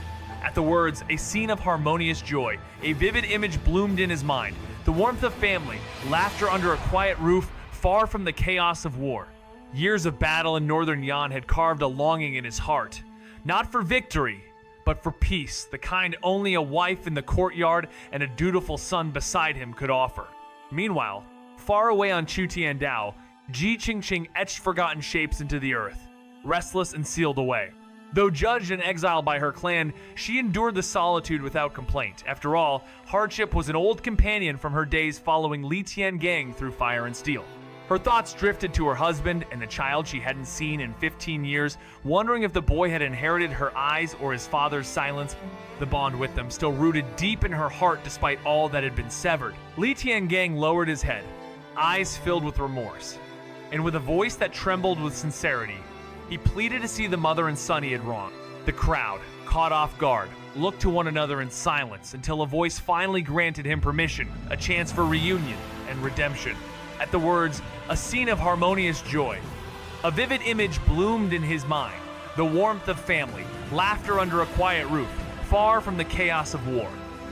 At the words, a scene of harmonious joy, a vivid image bloomed in his mind. The warmth of family, laughter under a quiet roof, far from the chaos of war. Years of battle in northern Yan had carved a longing in his heart. Not for victory, but for peace, the kind only a wife in the courtyard and a dutiful son beside him could offer. Meanwhile, far away on Qutian Dao, Ji Qingqing etched forgotten shapes into the earth, restless and sealed away. Though judged and exiled by her clan, she endured the solitude without complaint. After all, hardship was an old companion from her days following Li Tiangang through fire and steel. Her thoughts drifted to her husband and the child she hadn't seen in 15 years, wondering if the boy had inherited her eyes or his father's silence. The bond with them still rooted deep in her heart despite all that had been severed. Li Tiangang lowered his head, eyes filled with remorse, and with a voice that trembled with sincerity, he pleaded to see the mother and son he had wronged. The crowd, caught off guard, looked to one another in silence until a voice finally granted him permission, a chance for reunion and redemption. At the words, a scene of harmonious joy, a vivid image bloomed in his mind. The warmth of family, laughter under a quiet roof, far from the chaos of war.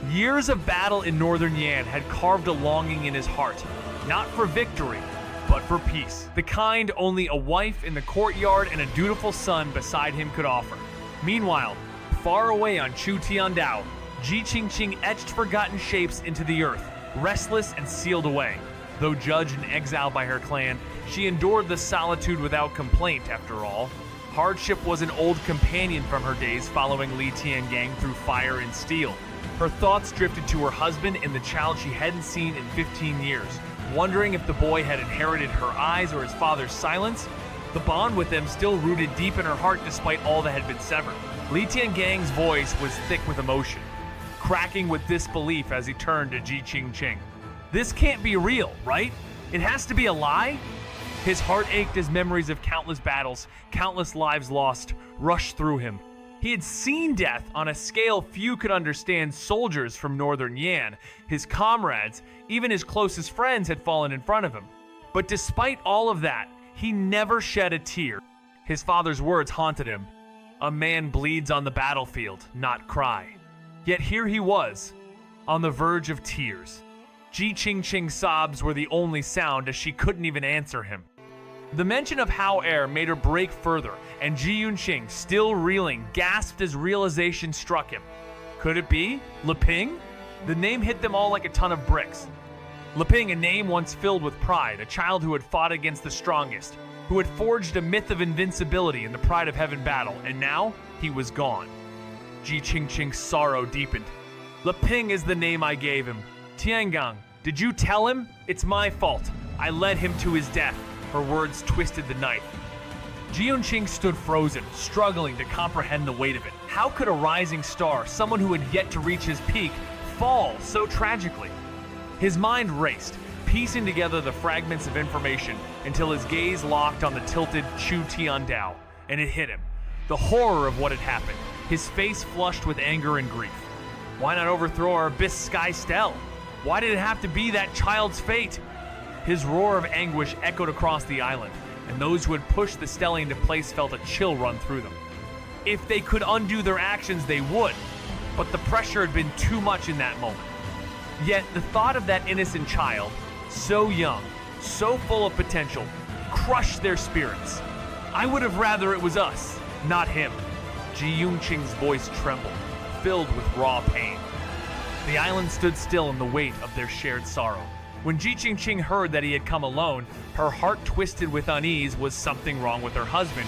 Years of battle in northern Yan had carved a longing in his heart, not for victory, but for peace, the kind only a wife in the courtyard and a dutiful son beside him could offer. Meanwhile, far away on Qutian Dao, Ji Qingqing etched forgotten shapes into the earth, restless and sealed away. Though judged and exiled by her clan, she endured the solitude without complaint. After all, hardship was an old companion from her days following Li Tiangang through fire and steel. Her thoughts drifted to her husband and the child she hadn't seen in 15 years, wondering if the boy had inherited her eyes or his father's silence. The bond with them still rooted deep in her heart despite all that had been severed. Li Tiangang's voice was thick with emotion, cracking with disbelief as he turned to Ji Qingqing. This can't be real, right? It has to be a lie? His heart ached as memories of countless battles, countless lives lost, rushed through him. He had seen death on a scale few could understand. Soldiers from northern Yan, his comrades, even his closest friends had fallen in front of him. But despite all of that, he never shed a tear. His father's words haunted him. A man bleeds on the battlefield, not cry. Yet here he was, on the verge of tears. Ji Qingqing's sobs were the only sound as she couldn't even answer him. The mention of Hao Er made her break further, and Ji Yunqing, still reeling, gasped as realization struck him. Could it be Leping? The name hit them all like a ton of bricks. Leping, a name once filled with pride, a child who had fought against the strongest, who had forged a myth of invincibility in the Pride of Heaven battle, and now he was gone. Ji Qingqing's sorrow deepened. Leping is the name I gave him. Tiangang, did you tell him? It's my fault. I led him to his death. Her words twisted the knife. Ji Yunqing stood frozen, struggling to comprehend the weight of it. How could a rising star, someone who had yet to reach his peak, fall so tragically? His mind raced, piecing together the fragments of information until his gaze locked on the tilted Qutian Dao, and it hit him. The horror of what had happened, his face flushed with anger and grief. Why not overthrow our Abyss Sky Stele? Why did it have to be that child's fate? His roar of anguish echoed across the island, and those who had pushed the stellium into place felt a chill run through them. If they could undo their actions, they would, but the pressure had been too much in that moment. Yet the thought of that innocent child, so young, so full of potential, crushed their spirits. I would have rather it was us, not him. Ji Yunqing's voice trembled, filled with raw pain. The island stood still in the weight of their shared sorrow. When Ji Qingqing heard that he had come alone, her heart twisted with unease. Was something wrong with her husband,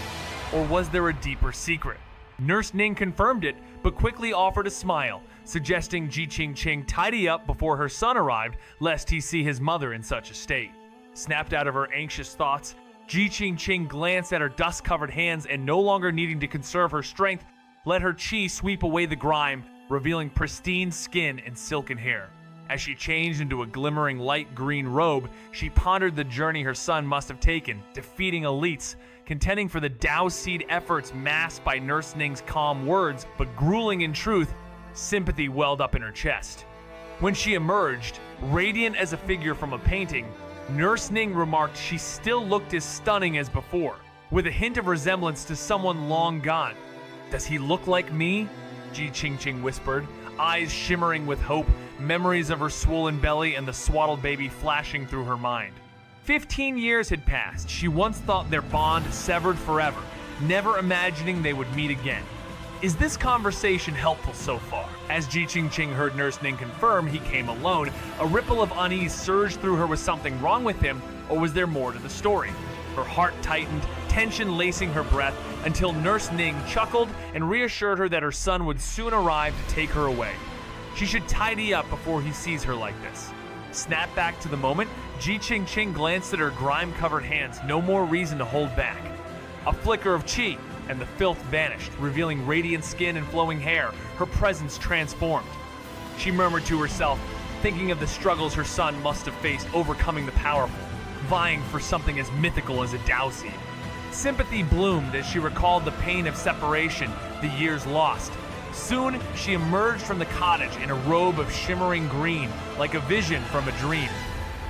or was there a deeper secret? Nurse Ning confirmed it, but quickly offered a smile, suggesting Ji Qingqing tidy up before her son arrived, lest he see his mother in such a state. Snapped out of her anxious thoughts, Ji Qingqing glanced at her dust-covered hands and, no longer needing to conserve her strength, let her chi sweep away the grime, revealing pristine skin and silken hair. As she changed into a glimmering light green robe, she pondered the journey her son must have taken, defeating elites, contending for the Tao Seed efforts masked by Nurse Ning's calm words, but grueling in truth. Sympathy welled up in her chest. When she emerged, radiant as a figure from a painting, Nurse Ning remarked she still looked as stunning as before, with a hint of resemblance to someone long gone. "Does he look like me?" Ji Qingqing whispered, eyes shimmering with hope, memories of her swollen belly and the swaddled baby flashing through her mind. 15 years had passed. She once thought their bond severed forever, never imagining they would meet again. Is this conversation helpful so far? As Ji Qingqing heard Nurse Ning confirm he came alone, a ripple of unease surged through her. Was something wrong with him, or was there more to the story? Her heart tightened, tension lacing her breath, until Nurse Ning chuckled and reassured her that her son would soon arrive to take her away. She should tidy up before he sees her like this. Snap back to the moment, Ji Qingqing glanced at her grime-covered hands, no more reason to hold back. A flicker of chi, and the filth vanished, revealing radiant skin and flowing hair, her presence transformed. She murmured to herself, thinking of the struggles her son must have faced overcoming the powerful, vying for something as mythical as a Tao Seed. Sympathy bloomed as she recalled the pain of separation, the years lost. Soon, she emerged from the cottage in a robe of shimmering green, like a vision from a dream.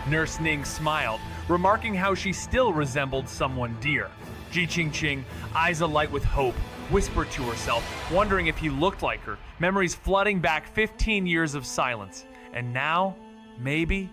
Nurse Ning smiled, remarking how she still resembled someone dear. Ji Qingqing, eyes alight with hope, whispered to herself, wondering if he looked like her, memories flooding back 15 years of silence. And now, maybe,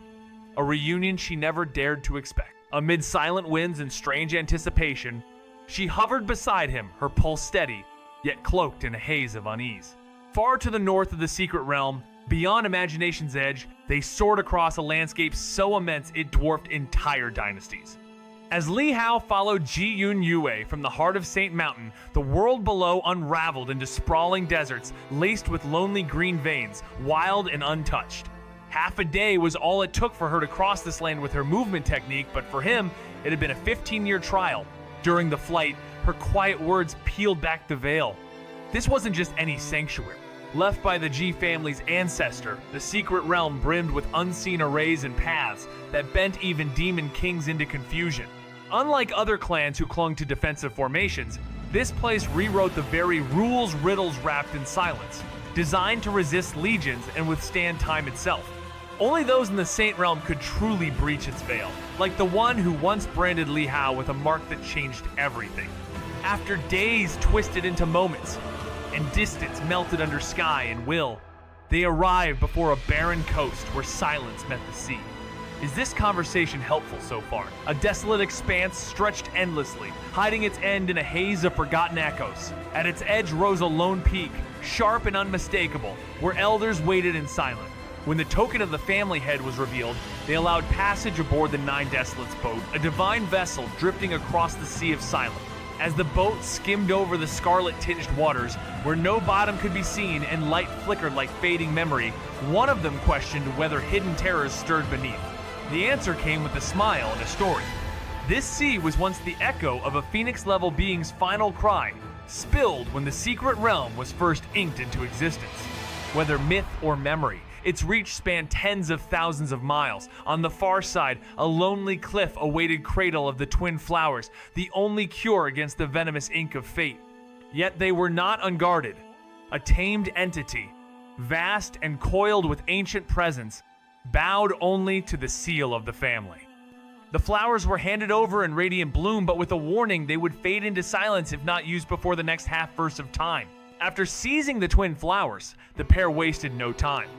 a reunion she never dared to expect. Amid silent winds and strange anticipation, she hovered beside him, her pulse steady, yet cloaked in a haze of unease. Far to the north of the secret realm, beyond imagination's edge, they soared across a landscape so immense it dwarfed entire dynasties. As Li Hao followed Ji Yun Yue from the heart of Saint Mountain, the world below unraveled into sprawling deserts laced with lonely green veins, wild and untouched. Half a day was all it took for her to cross this land with her movement technique, but for him, it had been a 15-year trial. During the flight, her quiet words peeled back the veil. This wasn't just any sanctuary. Left by the Ji family's ancestor, the secret realm brimmed with unseen arrays and paths that bent even demon kings into confusion. Unlike other clans who clung to defensive formations, this place rewrote the very rules riddles wrapped in silence, designed to resist legions and withstand time itself. Only those in the Saint Realm could truly breach its veil, like the one who once branded Li Hao with a mark that changed everything. After days twisted into moments, and distance melted under sky and will, they arrived before a barren coast where silence met the sea. Is this conversation helpful so far? A desolate expanse stretched endlessly, hiding its end in a haze of forgotten echoes. At its edge rose a lone peak, sharp and unmistakable, where elders waited in silence. When the token of the family head was revealed, they allowed passage aboard the Nine Desolates boat, a divine vessel drifting across the Sea of Silence. As the boat skimmed over the scarlet-tinged waters, where no bottom could be seen and light flickered like fading memory, one of them questioned whether hidden terrors stirred beneath. The answer came with a smile and a story. This sea was once the echo of a Phoenix-level being's final cry, spilled when the secret realm was first inked into existence. Whether myth or memory, its reach spanned tens of thousands of miles. On the far side, a lonely cliff awaited cradle of the twin flowers, the only cure against the venomous ink of fate. Yet they were not unguarded. A tamed entity, vast and coiled with ancient presence, bowed only to the seal of the family. The flowers were handed over in radiant bloom, but with a warning they would fade into silence if not used before the next half-verse of time. After seizing the twin flowers, the pair wasted no time,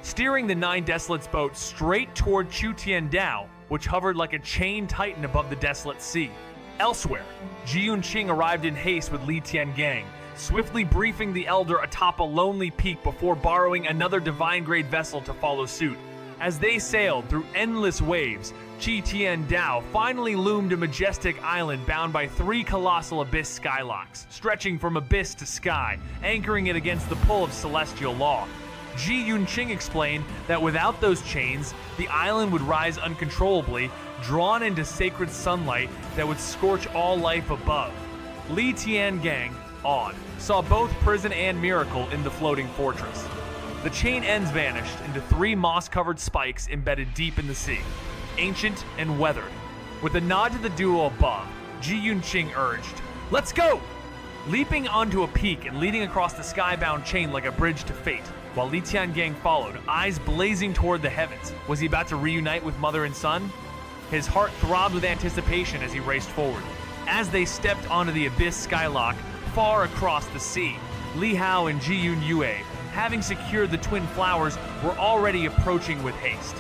steering the 9 Desolates boat straight toward Chu Tiandao, which hovered like a chained titan above the desolate sea. Elsewhere, Ji Yunqing arrived in haste with Li Tiangang, swiftly briefing the elder atop a lonely peak before borrowing another divine-grade vessel to follow suit. As they sailed through endless waves, Chi Tiandao finally loomed a majestic island bound by 3 colossal abyss skylocks, stretching from abyss to sky, anchoring it against the pull of celestial law. Ji Yunqing explained that without those chains, the island would rise uncontrollably, drawn into sacred sunlight that would scorch all life above. Li Tiangang, awed, saw both prison and miracle in the floating fortress. The chain ends vanished into 3 moss-covered spikes embedded deep in the sea, ancient and weathered. With a nod to the duo above, Ji Yunqing urged, "Let's go!" Leaping onto a peak and leading across the skybound chain like a bridge to fate, while Li Tiangang followed, eyes blazing toward the heavens. Was he about to reunite with mother and son? His heart throbbed with anticipation as he raced forward. As they stepped onto the abyss skylock far across the sea, Li Hao and Ji Yun-yue, having secured the twin flowers, were already approaching with haste.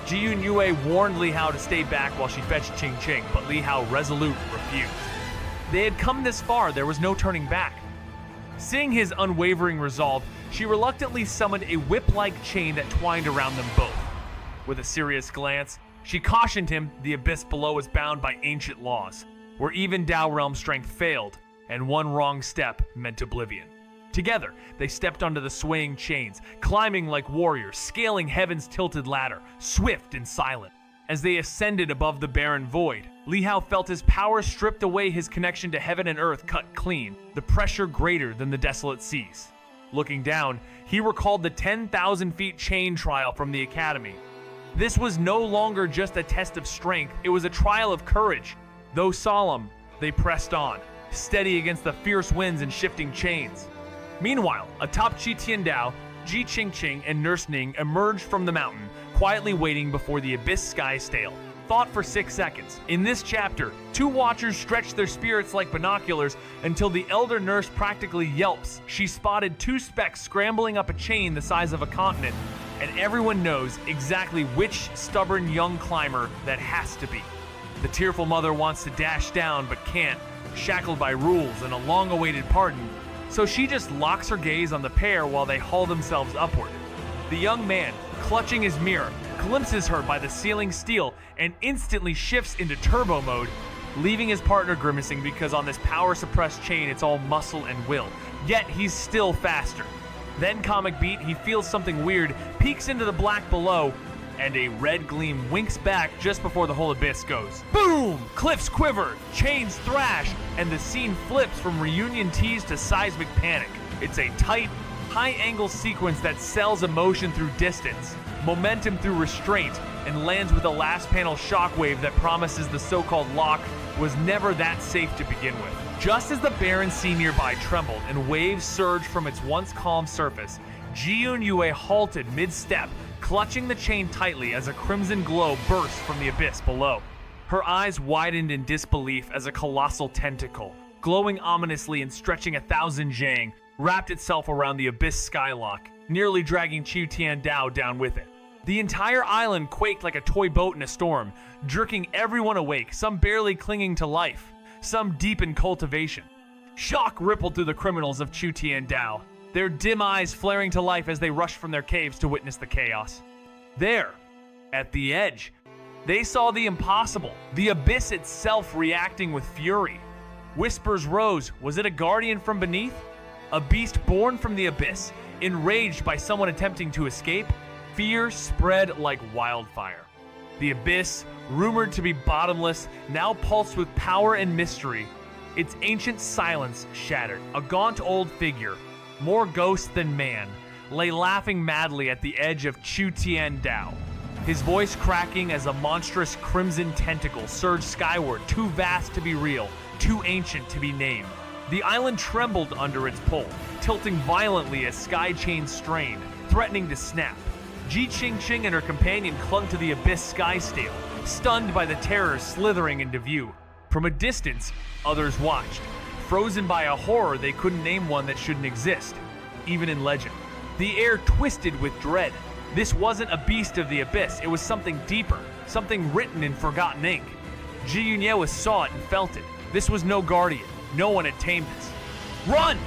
Ji Yun-yue warned Li Hao to stay back while she fetched Qing, but Li Hao resolute refused. They had come this far, there was no turning back. Seeing his unwavering resolve, she reluctantly summoned a whip-like chain that twined around them both. With a serious glance, she cautioned him the abyss below was bound by ancient laws, where even Dao Realm strength failed, and one wrong step meant oblivion. Together, they stepped onto the swaying chains, climbing like warriors, scaling heaven's tilted ladder, swift and silent. As they ascended above the barren void, Li Hao felt his power stripped away, his connection to heaven and earth cut clean, the pressure greater than the desolate seas. Looking down, he recalled the 10,000 feet chain trial from the academy. This was no longer just a test of strength, it was a trial of courage. Though solemn, they pressed on, steady against the fierce winds and shifting chains. Meanwhile, atop Chi Tiandao, Ji Qingqing and Nurse Ning emerged from the mountain, quietly waiting before the abyss sky stale. Thought for 6 seconds. In this chapter, 2 watchers stretched their spirits like binoculars until the elder nurse practically yelps. She spotted 2 specks scrambling up a chain the size of a continent, and everyone knows exactly which stubborn young climber that has to be. The tearful mother wants to dash down but can't, shackled by rules and a long-awaited pardon, so she just locks her gaze on the pair while they haul themselves upward. The young man, clutching his mirror, glimpses her by the ceiling steel and instantly shifts into turbo mode, leaving his partner grimacing because on this power-suppressed chain it's all muscle and will, yet he's still faster. Then comic beat, he feels something weird, peeks into the black below, and a red gleam winks back just before the whole abyss goes. Boom! Cliffs quiver, chains thrash, and the scene flips from reunion tease to seismic panic. It's a tight, high-angle sequence that sells emotion through distance, momentum through restraint, and lands with a last panel shockwave that promises the so-called lock was never that safe to begin with. Just as the barren sea nearby trembled and waves surged from its once calm surface, Ji Yun-yue halted mid-step, clutching the chain tightly as a crimson glow burst from the abyss below. Her eyes widened in disbelief as a colossal tentacle, glowing ominously and stretching 1,000 zhang, wrapped itself around the abyss skylock, nearly dragging Chu Tiandao down with it. The entire island quaked like a toy boat in a storm, jerking everyone awake, some barely clinging to life, some deep in cultivation. Shock rippled through the criminals of Chu Tiandao, their dim eyes flaring to life as they rushed from their caves to witness the chaos. There, at the edge, they saw the impossible, the abyss itself reacting with fury. Whispers rose, was it a guardian from beneath? A beast born from the abyss, enraged by someone attempting to escape? Fear spread like wildfire. The abyss, rumored to be bottomless, now pulsed with power and mystery. Its ancient silence shattered. A gaunt old figure, more ghost than man, lay laughing madly at the edge of Chu Tiandao, his voice cracking as a monstrous crimson tentacle surged skyward, too vast to be real, too ancient to be named. The island trembled under its pull, tilting violently as sky chains strained, threatening to snap. Ji Qingqing and her companion clung to the abyss sky stele, stunned by the terror slithering into view. From a distance, others watched, frozen by a horror they couldn't name one that shouldn't exist, even in legend. The air twisted with dread. This wasn't a beast of the abyss, it was something deeper, something written in forgotten ink. Ji Yunye saw it and felt it. This was no guardian. No one had tamed this. "Run!"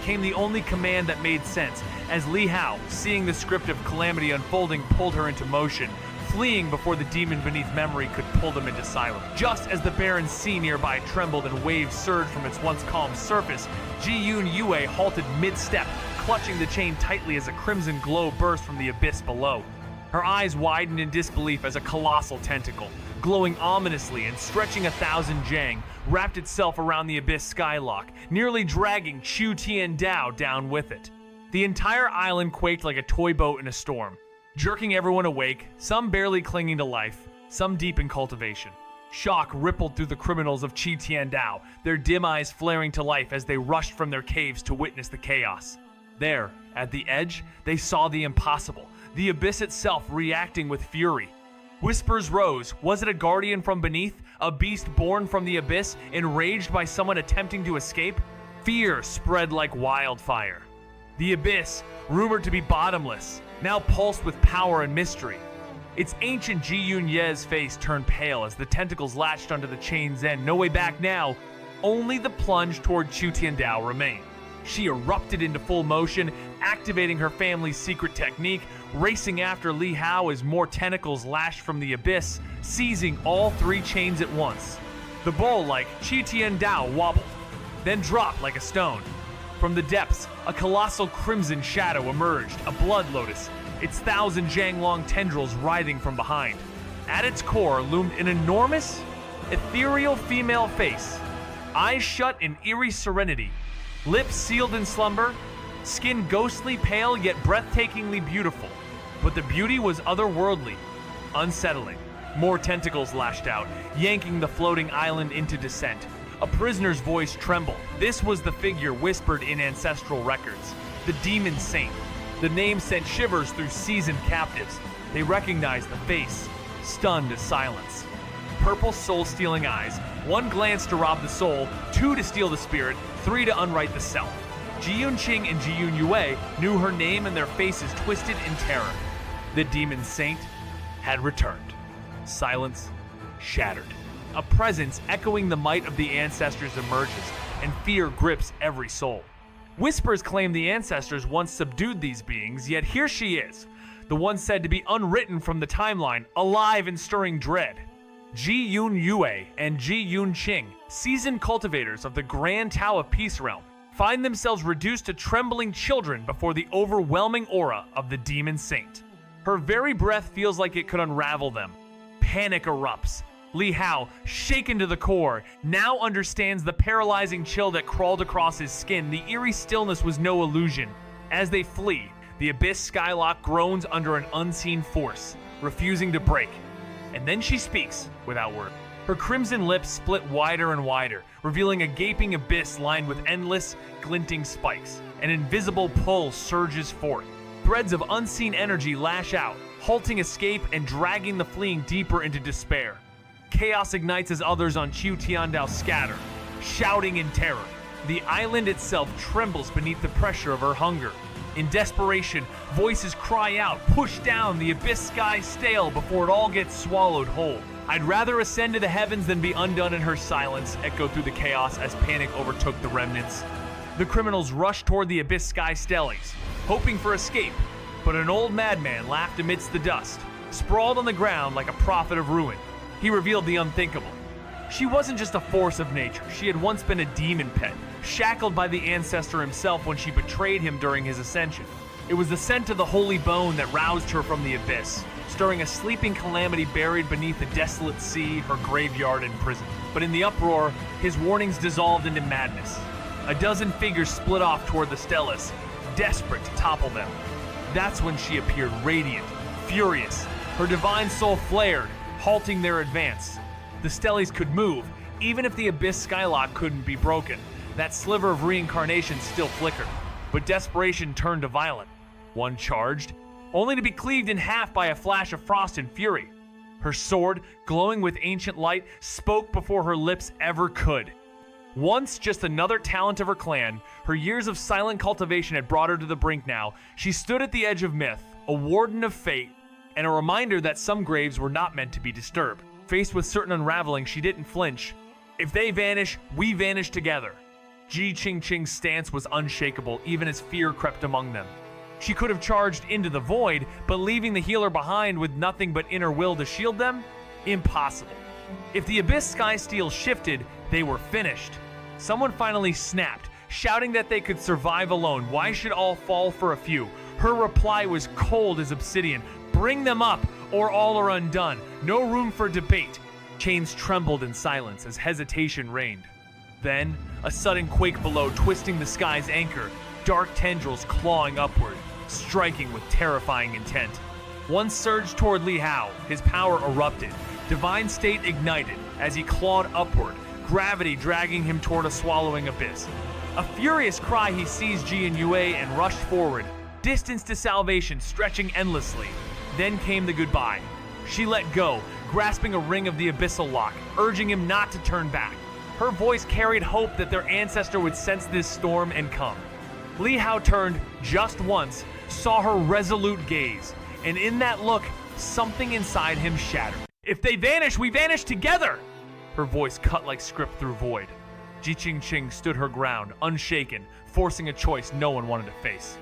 came the only command that made sense, as Li Hao, seeing the script of calamity unfolding, pulled her into motion, fleeing before the demon beneath memory could pull them into silence. Just as the barren sea nearby trembled and waves surged from its once calm surface, Ji Yunye halted mid-step, clutching the chain tightly as a crimson glow burst from the abyss below. Her eyes widened in disbelief as a colossal tentacle, glowing ominously and stretching 1,000 jang, wrapped itself around the abyss skylock, nearly dragging Chu Tiandao down with it. The entire island quaked like a toy boat in a storm, jerking everyone awake, some barely clinging to life, some deep in cultivation. Shock rippled through the criminals of Chi Tiandao, their dim eyes flaring to life as they rushed from their caves to witness the chaos. There, at the edge, they saw the impossible, the abyss itself reacting with fury. Whispers rose. Was it a guardian from beneath? A beast born from the abyss, enraged by someone attempting to escape? Fear spread like wildfire. The abyss, rumored to be bottomless, now pulsed with power and mystery. Its ancient Ji Yunye's face turned pale as the tentacles latched onto the chain's end. No way back now. Only the plunge toward Chu Tiandao remained. She erupted into full motion, activating her family's secret technique, racing after Li Hao as more tentacles lashed from the abyss, seizing all 3 chains at once. The bowl like Chi Tiandao wobbled, then dropped like a stone. From the depths, a colossal crimson shadow emerged, a blood lotus, its 1,000 jang-long tendrils writhing from behind. At its core loomed an enormous, ethereal female face, eyes shut in eerie serenity, lips sealed in slumber, skin ghostly pale yet breathtakingly beautiful. But the beauty was otherworldly, unsettling. More tentacles lashed out, yanking the floating island into descent. A prisoner's voice trembled. This was the figure whispered in ancestral records, the Demon Saint. The name sent shivers through seasoned captives. They recognized the face, stunned to silence. Purple soul-stealing eyes, 1 glance to rob the soul, 2 to steal the spirit, 3 to unwrite the self. Ji Yunqing and Ji Yunye knew her name and their faces twisted in terror. The Demon Saint had returned. Silence shattered. A presence echoing the might of the ancestors emerges, and fear grips every soul. Whispers claim the ancestors once subdued these beings, yet here she is, the one said to be unwritten from the timeline, alive and stirring dread. Ji Yunye and Ji Yunqing, seasoned cultivators of the Grand Tao of Peace Realm, find themselves reduced to trembling children before the overwhelming aura of the Demon Saint. Her very breath feels like it could unravel them. Panic erupts. Li Hao, shaken to the core, now understands the paralyzing chill that crawled across his skin. The eerie stillness was no illusion. As they flee, the abyss skylock groans under an unseen force, refusing to break. And then she speaks, without word. Her crimson lips split wider and wider, revealing a gaping abyss lined with endless, glinting spikes. An invisible pull surges forth. Threads of unseen energy lash out, halting escape and dragging the fleeing deeper into despair. Chaos ignites as others on Chu Tiandao scatter, shouting in terror. The island itself trembles beneath the pressure of her hunger. In desperation, voices cry out, push down the abyss sky stale before it all gets swallowed whole. I'd rather ascend to the heavens than be undone in her silence, echoed through the chaos as panic overtook the remnants. The criminals rushed toward the abyss sky steles, hoping for escape, but an old madman laughed amidst the dust, sprawled on the ground like a prophet of ruin. He revealed the unthinkable. She wasn't just a force of nature, she had once been a demon pet, shackled by the ancestor himself when she betrayed him during his ascension. It was the scent of the holy bone that roused her from the abyss, stirring a sleeping calamity buried beneath the desolate sea, her graveyard and prison. But in the uproar, his warnings dissolved into madness. A dozen figures split off toward the Stellas, desperate to topple them. That's when she appeared radiant, furious. Her divine soul flared, halting their advance. The Stellies could move, even if the abyss skylock couldn't be broken. That sliver of reincarnation still flickered, but desperation turned to violence. One charged, only to be cleaved in half by a flash of frost and fury. Her sword, glowing with ancient light, spoke before her lips ever could. Once just another talent of her clan, her years of silent cultivation had brought her to the brink now. She stood at the edge of myth, a warden of fate, and a reminder that some graves were not meant to be disturbed. Faced with certain unraveling, she didn't flinch. If they vanish, we vanish together. Ji Qingqing's stance was unshakable, even as fear crept among them. She could have charged into the void, but leaving the healer behind with nothing but inner will to shield them? Impossible. If the Abyss Sky Steel shifted, they were finished. Someone finally snapped, shouting that they could survive alone. Why should all fall for a few? Her reply was cold as obsidian. Bring them up, or all are undone. No room for debate. Chains trembled in silence as hesitation reigned. Then, a sudden quake below, twisting the sky's anchor, dark tendrils clawing upward, striking with terrifying intent. One surged toward Li Hao, his power erupted. Divine state ignited as he clawed upward, gravity dragging him toward a swallowing abyss. A furious cry, he seized Ji and Yue and rushed forward, distance to salvation stretching endlessly. Then came the goodbye. She let go, grasping a ring of the abyssal lock, urging him not to turn back. Her voice carried hope that their ancestor would sense this storm and come. Li Hao turned just once, saw her resolute gaze, and in that look, something inside him shattered. If they vanish, we vanish together! Her voice cut like script through void. Ji Qingqing stood her ground, unshaken, forcing a choice no one wanted to face.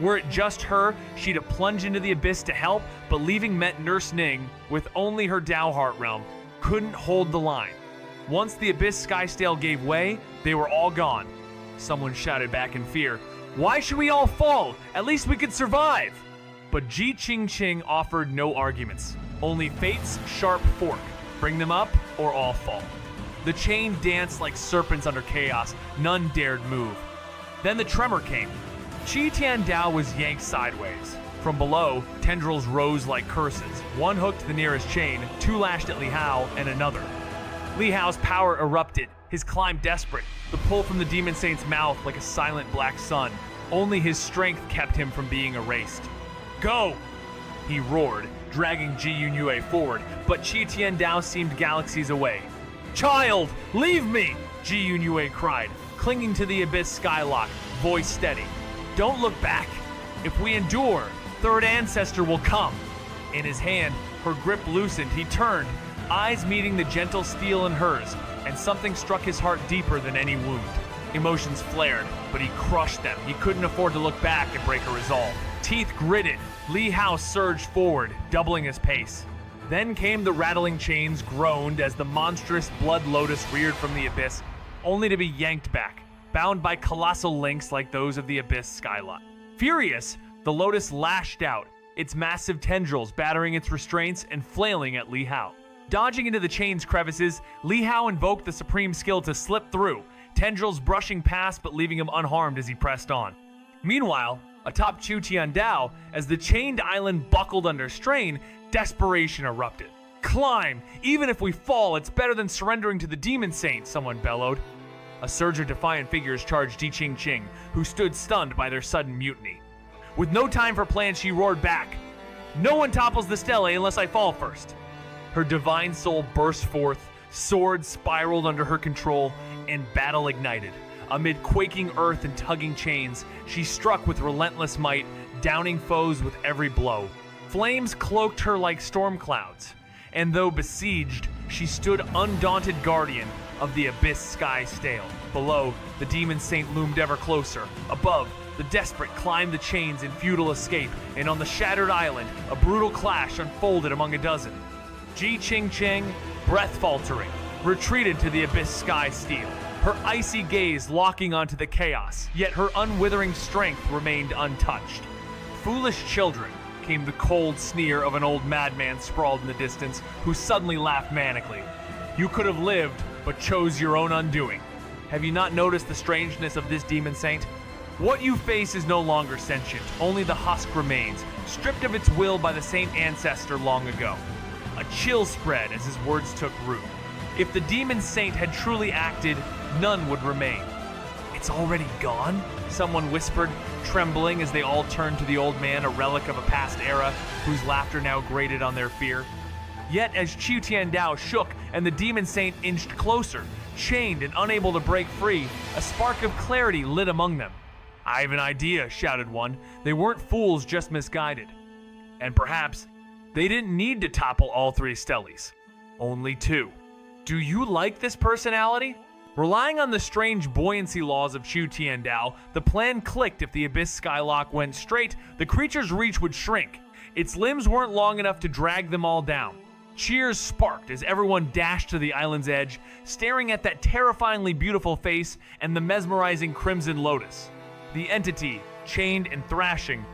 Were it just her, she'd have plunged into the abyss to help, but leaving meant Nurse Ning, with only her Dao Heart realm, couldn't hold the line. Once the Abyss Skystale gave way, they were all gone. Someone shouted back in fear, "Why should we all fall? At least we could survive!" But Ji Qingqing offered no arguments, only fate's sharp fork. Bring them up, or all fall. The chain danced like serpents under chaos, none dared move. Then the tremor came. Qi Tian Dao was yanked sideways. From below, tendrils rose like curses. One hooked the nearest chain, two lashed at Li Hao, and another. Li Hao's power erupted, his climb desperate, the pull from the Demon Saint's mouth like a silent black sun. Only his strength kept him from being erased. Go! He roared, dragging Ji Yue forward, but Qi Tian Dao seemed galaxies away. Child, leave me! Ji Yue cried, clinging to the Abyss Skylock, voice steady. Don't look back. If we endure, third ancestor will come. In his hand, her grip loosened, he turned, eyes meeting the gentle steel in hers, and something struck his heart deeper than any wound. Emotions flared, but he crushed them. He couldn't afford to look back and break a resolve. Teeth gritted, Li Hao surged forward, doubling his pace. Then came the rattling chains, groaned as the monstrous blood lotus reared from the abyss, only to be yanked back, bound by colossal links like those of the Abyss Skylock. Furious, the lotus lashed out, its massive tendrils battering its restraints and flailing at Li Hao. Dodging into the chain's crevices, Li Hao invoked the supreme skill to slip through, tendrils brushing past but leaving him unharmed as he pressed on. Meanwhile, atop Qi Tian Dao, as the chained island buckled under strain, desperation erupted. Climb! Even if we fall, it's better than surrendering to the Demon Saint, someone bellowed. A surge of defiant figures charged Ji Qingqing, who stood stunned by their sudden mutiny. With no time for plans, she roared back. No one topples the stele unless I fall first. Her divine soul burst forth, sword spiraled under her control, and battle ignited. Amid quaking earth and tugging chains, she struck with relentless might, downing foes with every blow. Flames cloaked her like storm clouds, and though besieged, she stood undaunted guardian of the Abyss Sky Stale. Below, the Demon Saint loomed ever closer. Above, the desperate climbed the chains in futile escape, and on the shattered island, a brutal clash unfolded among a dozen. Ji Qingqing, breath faltering, retreated to the Abyss Sky Steel, her icy gaze locking onto the chaos, yet her unwithering strength remained untouched. Foolish children, came the cold sneer of an old madman sprawled in the distance, who suddenly laughed manically. You could have lived, but chose your own undoing. Have you not noticed the strangeness of this Demon Saint? What you face is no longer sentient, only the husk remains, stripped of its will by the same ancestor long ago. A chill spread as his words took root. If the Demon Saint had truly acted, none would remain. It's It's already gone? Someone whispered, trembling as they all turned to the old man, a relic of a past era, whose laughter now grated on their fear. Yet as Qiu Tiandao shook and the demon saint inched closer, chained and unable to break free, a spark of clarity lit among them. "I have an idea," shouted one. They weren't fools, just misguided. And perhaps they didn't need to topple all three stellies. Only two. Do you like this personality? Relying on the strange buoyancy laws of Qiu Tiandao, the plan clicked. If the Abyss Skylock went straight, the creature's reach would shrink. Its limbs weren't long enough to drag them all down. Cheers sparked as everyone dashed to the island's edge, staring at that terrifyingly beautiful face and the mesmerizing crimson lotus. The entity, chained and thrashing,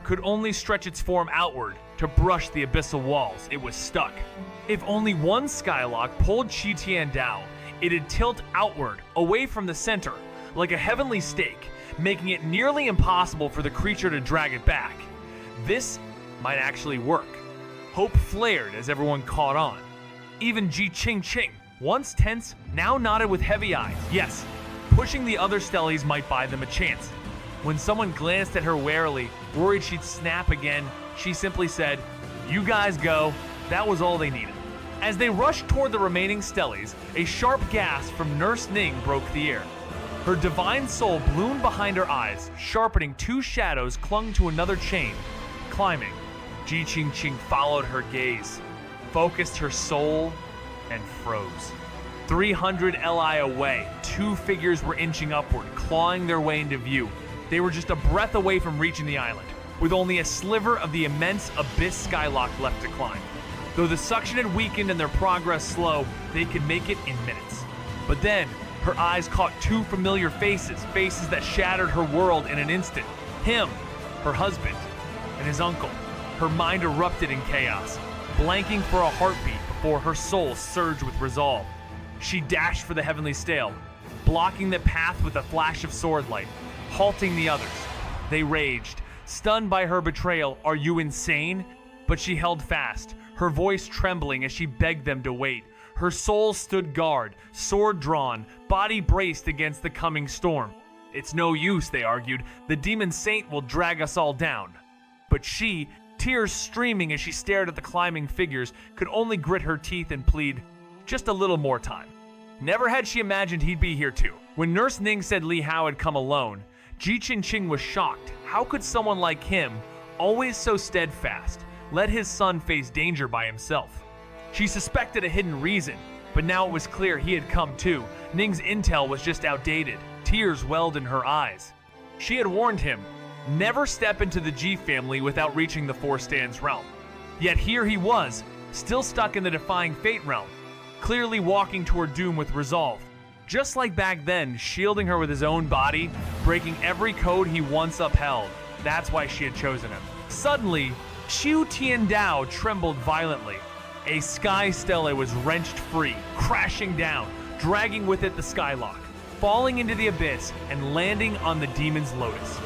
could only stretch its form outward to brush the abyssal walls. It was stuck. If only one Skylock pulled Qiu Tiandao, it'd tilt outward, away from the center, like a heavenly stake, making it nearly impossible for the creature to drag it back. This might actually work. Hope flared as everyone caught on. Even Ji Qing, once tense, now nodded with heavy eyes. Yes, pushing the other stellies might buy them a chance. When someone glanced at her warily, worried she'd snap again, she simply said, "You guys go." That was all they needed. As they rushed toward the remaining stellies, a sharp gasp from Nurse Ning broke the air. Her divine soul bloomed behind her eyes, sharpening two shadows clung to another chain, climbing. Ji Qing followed her gaze, focused her soul, and froze. 300 li away, two figures were inching upward, clawing their way into view. They were just a breath away from reaching the island, with only a sliver of the immense Abyss Skylock left to climb. Though the suction had weakened and their progress slow, they could make it in minutes. But then, her eyes caught two familiar faces, faces that shattered her world in an instant. Him, her husband, and his uncle. Her mind erupted in chaos, blanking for a heartbeat before her soul surged with resolve. She dashed for the heavenly stele, blocking the path with a flash of sword light, halting the others. They raged, stunned by her betrayal. "Are you insane?" But she held fast, her voice trembling as she begged them to wait. Her soul stood guard, sword drawn, body braced against the coming storm. "It's no use," they argued. "The demon saint will drag us all down." But she, tears streaming as she stared at the climbing figures, could only grit her teeth and plead, "Just a little more time." Never had she imagined he'd be here too. When Nurse Ning said Li Hao had come alone, Ji Qing was shocked. How could someone like him, always so steadfast, let his son face danger by himself? She suspected a hidden reason, but now it was clear he had come too. Ning's intel was just outdated. Tears welled in her eyes. She had warned him, never step into the Ji family without reaching the Four Stands realm. Yet here he was, still stuck in the Defying Fate realm, clearly walking toward doom with resolve. Just like back then, shielding her with his own body, breaking every code he once upheld. That's why she had chosen him. Suddenly, Qiu Tiandao trembled violently. A sky stele was wrenched free, crashing down, dragging with it the Skylock, falling into the abyss and landing on the demon's lotus.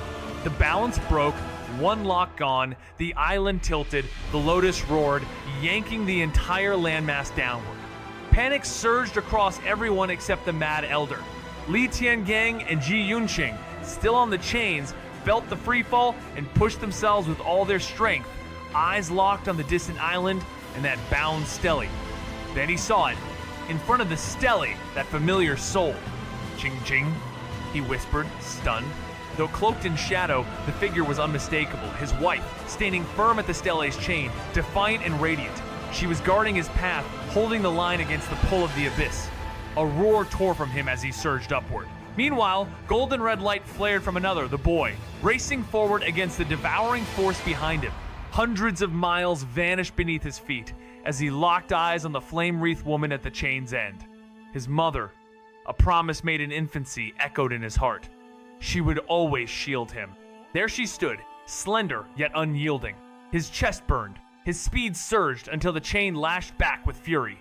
The balance broke, one lock gone, the island tilted, the lotus roared, yanking the entire landmass downward. Panic surged across everyone except the Mad Elder. Li Tiangang and Ji Yunqing, still on the chains, felt the freefall and pushed themselves with all their strength, eyes locked on the distant island and that bound stele. Then he saw it, in front of the stele, that familiar soul. "Qing," he whispered, stunned. Though cloaked in shadow, the figure was unmistakable. His wife, standing firm at the stele's chain, defiant and radiant. She was guarding his path, holding the line against the pull of the abyss. A roar tore from him as he surged upward. Meanwhile, golden red light flared from another, the boy, racing forward against the devouring force behind him. Hundreds of miles vanished beneath his feet as he locked eyes on the flame-wreathed woman at the chain's end. His mother, a promise made in infancy, echoed in his heart. She would always shield him. There she stood, slender yet unyielding. His chest burned. His speed surged until the chain lashed back with fury.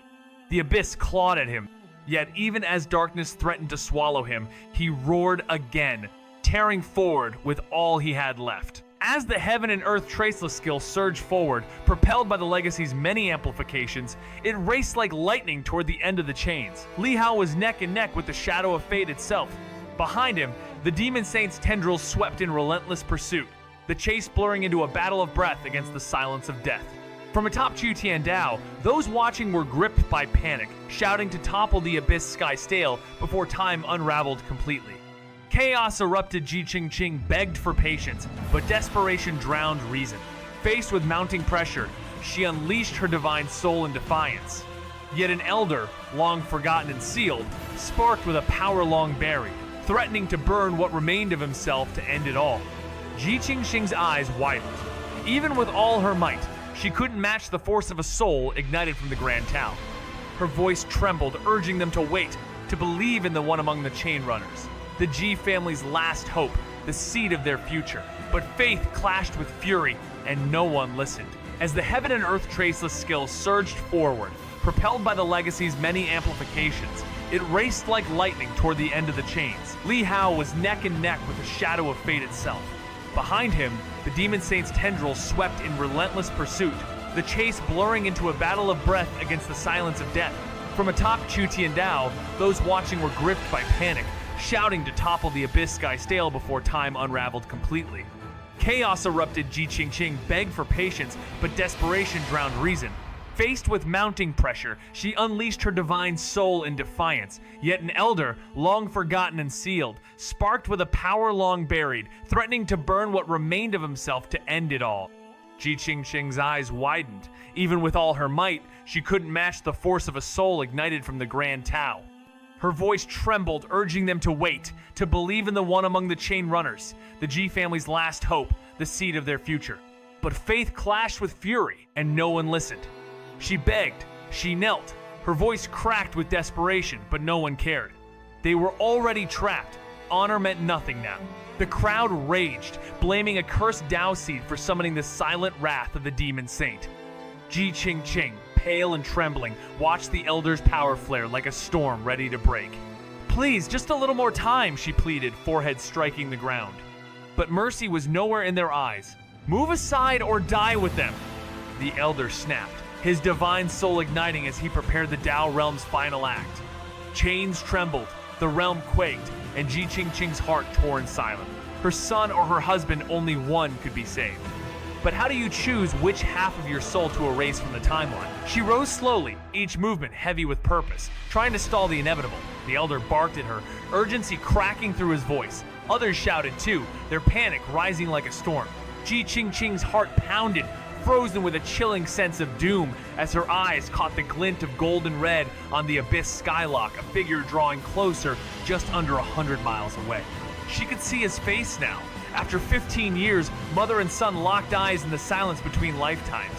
The abyss clawed at him, yet even as darkness threatened to swallow him, he roared again, tearing forward with all he had left. As the Heaven and Earth Traceless skill surged forward, propelled by the Legacy's many amplifications, it raced like lightning toward the end of the chains. Li Hao was neck and neck with the Shadow of Fate itself. Behind him, The Demon Saint's tendrils swept in relentless pursuit, the chase blurring into a battle of breath against the silence of death. From atop Chu Tiandao, those watching were gripped by panic, shouting to topple the abyss sky stale before time unraveled completely. Chaos erupted. Ji Qingqing begged for patience, but desperation drowned reason. Faced with mounting pressure, she unleashed her divine soul in defiance. Yet an elder, long forgotten and sealed, sparked with a power long buried, threatening to burn what remained of himself to end it all. Ji Qingqing's eyes widened. Even with all her might, she couldn't match the force of a soul ignited from the Grand Tao. Her voice trembled, urging them to wait, to believe in the one among the chain runners, the Ji family's last hope, the seed of their future. But faith clashed with fury, and no one listened. As the heaven and earth traceless skill surged forward, propelled by the legacy's many amplifications, it raced like lightning toward the end of the chains. Li Hao was neck and neck with the shadow of fate itself. Behind him, the Demon Saint's tendrils swept in relentless pursuit, the chase blurring into a battle of breath against the silence of death. From atop Chu Tiandao, those watching were gripped by panic, shouting to topple the abyss sky stale before time unraveled completely. Chaos erupted. Ji Qingqing begged for patience, but desperation drowned reason. Faced with mounting pressure, she unleashed her divine soul in defiance. Yet an elder, long forgotten and sealed, sparked with a power long buried, threatening to burn what remained of himself to end it all. Ji Qingqing's eyes widened. Even with all her might, she couldn't match the force of a soul ignited from the Grand Tao. Her voice trembled, urging them to wait, to believe in the one among the chain runners, the Ji family's last hope, the seed of their future. But faith clashed with fury, and no one listened. She begged, she knelt, her voice cracked with desperation, but no one cared. They were already trapped. Honor meant nothing now. The crowd raged, blaming a cursed Tao seed for summoning the silent wrath of the Demon Saint. Ji Qingqing, pale and trembling, watched the elder's power flare like a storm ready to break. "Please, just a little more time," she pleaded, forehead striking the ground. But mercy was nowhere in their eyes. "Move aside or die with them," the elder snapped, his divine soul igniting as he prepared the Tao realm's final act. Chains trembled, the realm quaked, and Ji Qingqing's heart tore in silence. Her son or her husband, only one could be saved. But how do you choose which half of your soul to erase from the timeline? She rose slowly, each movement heavy with purpose, trying to stall the inevitable. The elder barked at her, urgency cracking through his voice. Others shouted too, their panic rising like a storm. Ji Qingqing's heart pounded, frozen with a chilling sense of doom as her eyes caught the glint of golden red on the abyss skylock, a figure drawing closer just under 100 miles away. She could see his face now. After 15 years, mother and son locked eyes in the silence between lifetimes.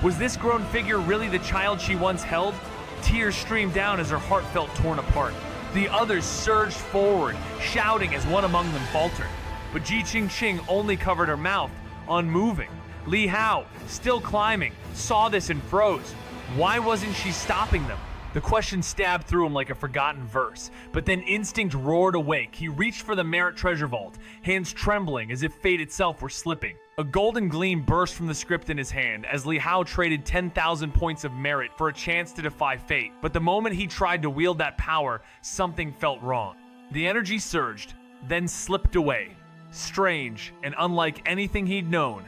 Was this grown figure really the child she once held? Tears streamed down as her heart felt torn apart. The others surged forward, shouting as one among them faltered. But Ji Qingqing only covered her mouth, unmoving. Li Hao, still climbing, saw this and froze. Why wasn't she stopping them? The question stabbed through him like a forgotten verse, but then instinct roared awake. He reached for the Merit Treasure Vault, hands trembling as if fate itself were slipping. A golden gleam burst from the script in his hand as Li Hao traded 10,000 points of merit for a chance to defy fate. But the moment he tried to wield that power, something felt wrong. The energy surged, then slipped away, strange and unlike anything he'd known,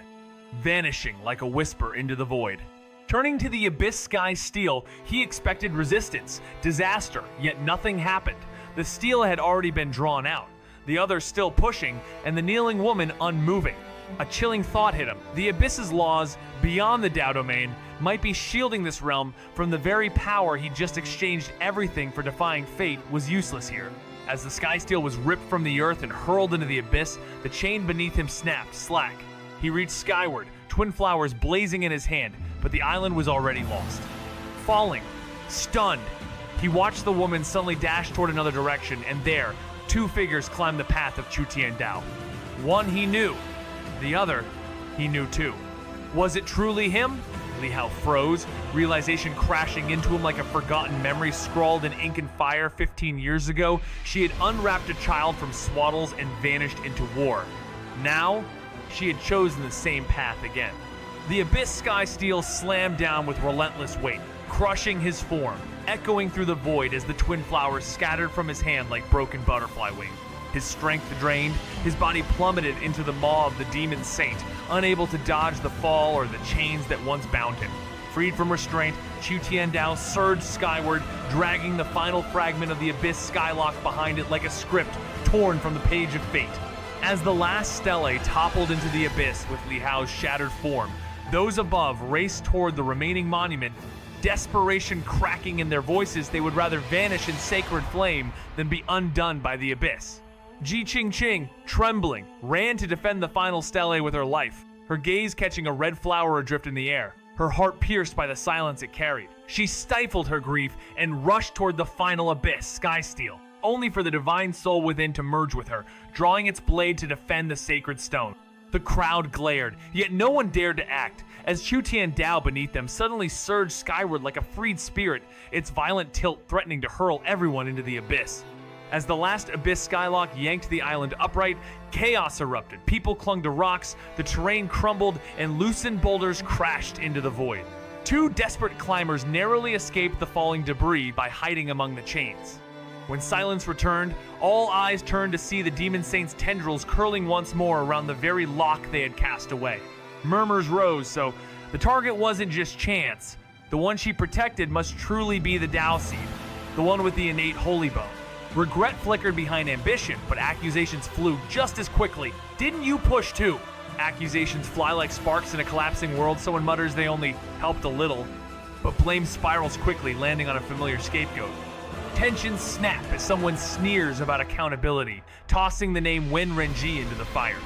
vanishing like a whisper into the void. Turning to the abyss sky steel, he expected resistance, disaster, yet nothing happened. The steel had already been drawn out, the others still pushing, and the kneeling woman unmoving. A chilling thought hit him. The abyss's laws, beyond the Tao domain, might be shielding this realm from the very power he'd just exchanged everything for. Defying fate was useless here. As the sky steel was ripped from the earth and hurled into the abyss, the chain beneath him snapped slack. He reached skyward, twin flowers blazing in his hand, but the island was already lost. Falling, stunned, he watched the woman suddenly dash toward another direction, and there, two figures climbed the path of Chu Tiandao. One he knew, the other he knew too. Was it truly him? Li Hao froze, realization crashing into him like a forgotten memory scrawled in ink and fire 15 years ago. She had unwrapped a child from swaddles and vanished into war. Now, she had chosen the same path again. The abyss sky steel slammed down with relentless weight, crushing his form, echoing through the void as the twin flowers scattered from his hand like broken butterfly wings. His strength drained, his body plummeted into the maw of the demon saint, unable to dodge the fall or the chains that once bound him. Freed from restraint, Qiu Tiandao surged skyward, dragging the final fragment of the abyss skylock behind it like a script torn from the page of fate. As the last stele toppled into the abyss with Li Hao's shattered form, those above raced toward the remaining monument, desperation cracking in their voices. They would rather vanish in sacred flame than be undone by the abyss. Ji Qingqing, trembling, ran to defend the final stele with her life, her gaze catching a red flower adrift in the air, her heart pierced by the silence it carried. She stifled her grief and rushed toward the final abyss, Skysteel, only for the divine soul within to merge with her, drawing its blade to defend the sacred stone. The crowd glared, yet no one dared to act, as Qiu Tiandao beneath them suddenly surged skyward like a freed spirit, its violent tilt threatening to hurl everyone into the abyss. As the last abyss skylock yanked the island upright, chaos erupted. People clung to rocks, the terrain crumbled, and loosened boulders crashed into the void. Two desperate climbers narrowly escaped the falling debris by hiding among the chains. When silence returned, all eyes turned to see the demon saint's tendrils curling once more around the very lock they had cast away. Murmurs rose, so the target wasn't just chance. The one she protected must truly be the Dao Seed, the one with the innate holy bone. Regret flickered behind ambition, but accusations flew just as quickly. Didn't you push too? Accusations fly like sparks in a collapsing world. Someone mutters they only helped a little, but blame spirals quickly, landing on a familiar scapegoat. Tensions snap as someone sneers about accountability, tossing the name Wen Renji into the fire.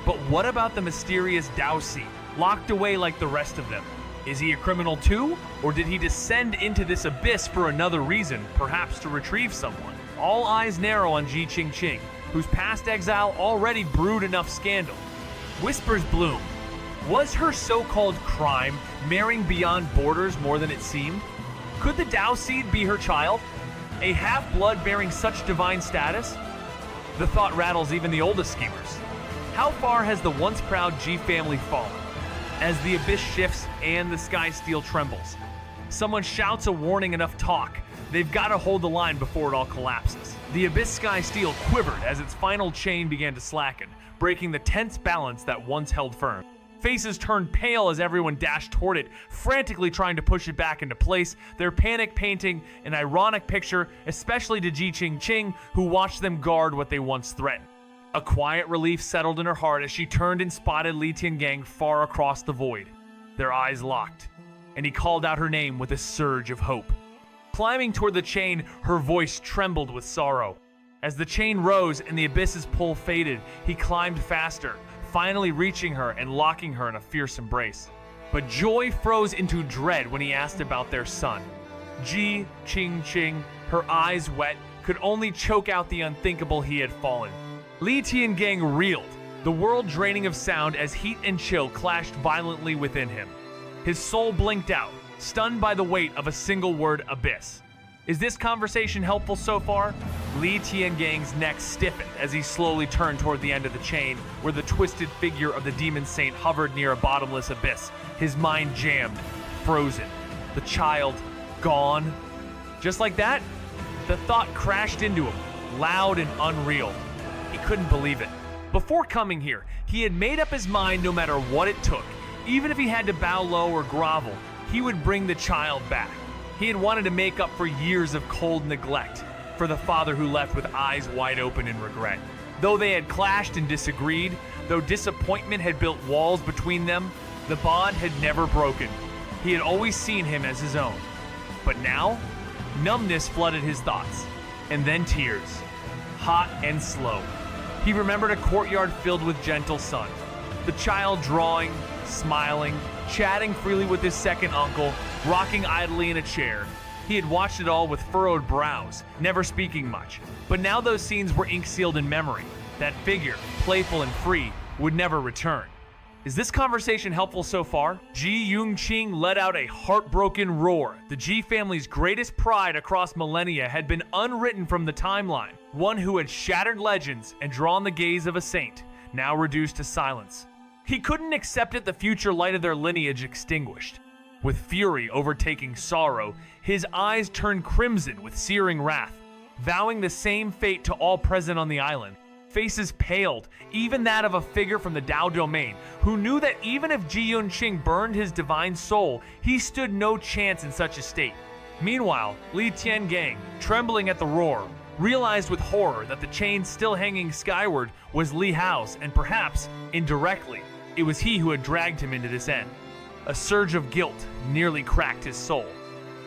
But what about the mysterious Dao Seed, locked away like the rest of them? Is he a criminal too, or did he descend into this abyss for another reason, perhaps to retrieve someone? All eyes narrow on Ji Qingqing, whose past exile already brewed enough scandal. Whispers bloom. Was her so-called crime marrying beyond borders more than it seemed? Could the Dao Seed be her child? A half-blood bearing such divine status? The thought rattles even the oldest schemers. How far has the once proud Ji family fallen? As the abyss shifts and the Skysteel trembles, someone shouts a warning. Enough talk. They've got to hold the line before it all collapses. The abyss Skysteel quivered as its final chain began to slacken, breaking the tense balance that once held firm. Faces turned pale as everyone dashed toward it, frantically trying to push it back into place, their panic painting an ironic picture, especially to Ji Qingqing, who watched them guard what they once threatened. A quiet relief settled in her heart as she turned and spotted Li Tiangang far across the void. Their eyes locked, and he called out her name with a surge of hope. Climbing toward the chain, her voice trembled with sorrow. As the chain rose and the abyss's pull faded, he climbed faster, finally reaching her and locking her in a fierce embrace. But joy froze into dread when he asked about their son. Ji Qingqing, her eyes wet, could only choke out the unthinkable. He had fallen. Li Tiangang reeled, the world draining of sound as heat and chill clashed violently within him. His soul blinked out, stunned by the weight of a single word: abyss. Is this conversation helpful so far? Li Tiangang's neck stiffened as he slowly turned toward the end of the chain, where the twisted figure of the demon saint hovered near a bottomless abyss, his mind jammed, frozen. The child gone? Just like that? The thought crashed into him, loud and unreal. He couldn't believe it. Before coming here, he had made up his mind no matter what it took. Even if he had to bow low or grovel, he would bring the child back. He had wanted to make up for years of cold neglect, for the father who left with eyes wide open in regret. Though they had clashed and disagreed, though disappointment had built walls between them, the bond had never broken. He had always seen him as his own. But now, numbness flooded his thoughts, and then tears, hot and slow. He remembered a courtyard filled with gentle sun, the child drawing, smiling, chatting freely with his second uncle, rocking idly in a chair. He had watched it all with furrowed brows, never speaking much. But now those scenes were ink-sealed in memory. That figure, playful and free, would never return. Is this conversation helpful so far? Ji Yongqing let out a heartbroken roar. The Ji family's greatest pride across millennia had been unwritten from the timeline. One who had shattered legends and drawn the gaze of a saint, now reduced to silence. He couldn't accept it, the future light of their lineage extinguished. With fury overtaking sorrow, his eyes turned crimson with searing wrath. Vowing the same fate to all present on the island, Faces paled, even that of a figure from the Dao domain, who knew that even if Ji Yunqing burned his divine soul, he stood no chance in such a state. Meanwhile, Li Tiangang, trembling at the roar, realized with horror that the chain still hanging skyward was Li Hao's, and perhaps, indirectly, it was he who had dragged him into this end. A surge of guilt nearly cracked his soul.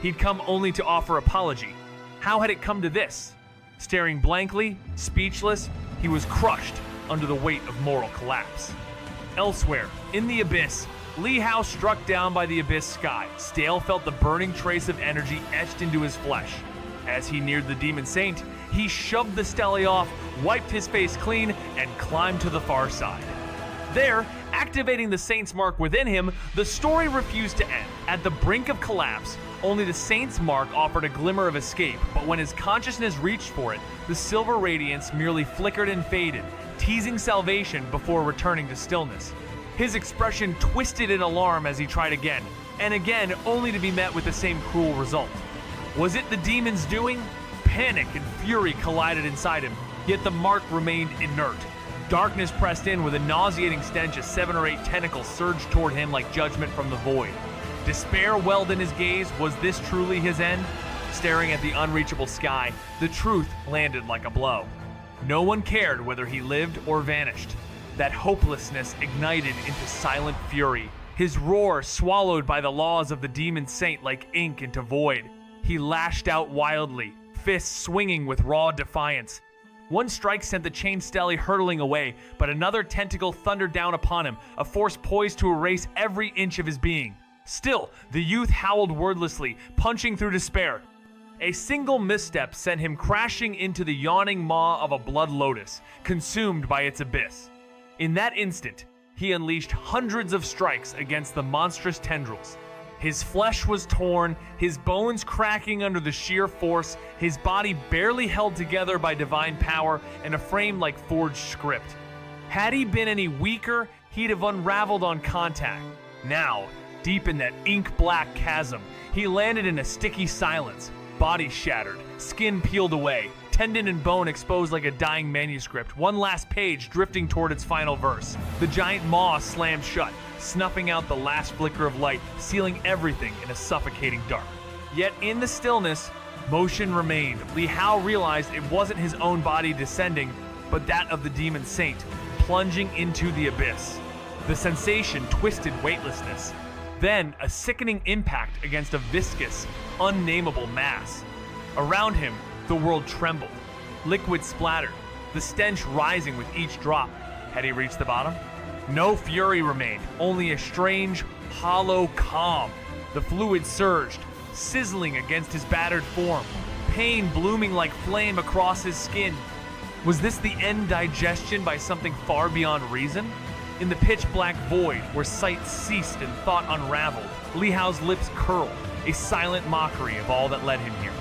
He'd come only to offer apology. How had it come to this? Staring blankly, speechless, he was crushed under the weight of moral collapse. Elsewhere, in the abyss, Li Hao struck down by the abyss sky. Stale felt the burning trace of energy etched into his flesh. As he neared the demon saint, he shoved the stele off, wiped his face clean, and climbed to the far side. There, activating the saint's mark within him, the story refused to end. At the brink of collapse, only the saint's mark offered a glimmer of escape, but when his consciousness reached for it, the silver radiance merely flickered and faded, teasing salvation before returning to stillness. His expression twisted in alarm as he tried again, and again only to be met with the same cruel result. Was it the demon's doing? Panic and fury collided inside him, yet the mark remained inert. Darkness pressed in with a nauseating stench as 7 or 8 tentacles surged toward him like judgment from the void. Despair welled in his gaze. Was this truly his end? Staring at the unreachable sky, the truth landed like a blow. No one cared whether he lived or vanished. That hopelessness ignited into silent fury. His roar swallowed by the laws of the demon saint like ink into void. He lashed out wildly, fists swinging with raw defiance. One strike sent the chain stele hurtling away, but another tentacle thundered down upon him, a force poised to erase every inch of his being. Still, the youth howled wordlessly, punching through despair. A single misstep sent him crashing into the yawning maw of a blood lotus, consumed by its abyss. In that instant, he unleashed hundreds of strikes against the monstrous tendrils. His flesh was torn, his bones cracking under the sheer force, his body barely held together by divine power and a frame like forged script. Had he been any weaker, he'd have unraveled on contact. Now, deep in that ink-black chasm, he landed in a sticky silence, body shattered, skin peeled away, tendon and bone exposed like a dying manuscript, one last page drifting toward its final verse. The giant maw slammed shut, snuffing out the last flicker of light, sealing everything in a suffocating dark. Yet in the stillness, motion remained. Li Hao realized it wasn't his own body descending, but that of the demon saint, plunging into the abyss. The sensation twisted weightlessness. Then a sickening impact against a viscous, unnameable mass. Around him, the world trembled. Liquid splattered, the stench rising with each drop. Had he reached the bottom? No fury remained, only a strange, hollow calm. The fluid surged, sizzling against his battered form, pain blooming like flame across his skin. Was this the end digestion by something far beyond reason? In the pitch-black void, where sight ceased and thought unraveled, Li Hao's lips curled, a silent mockery of all that led him here.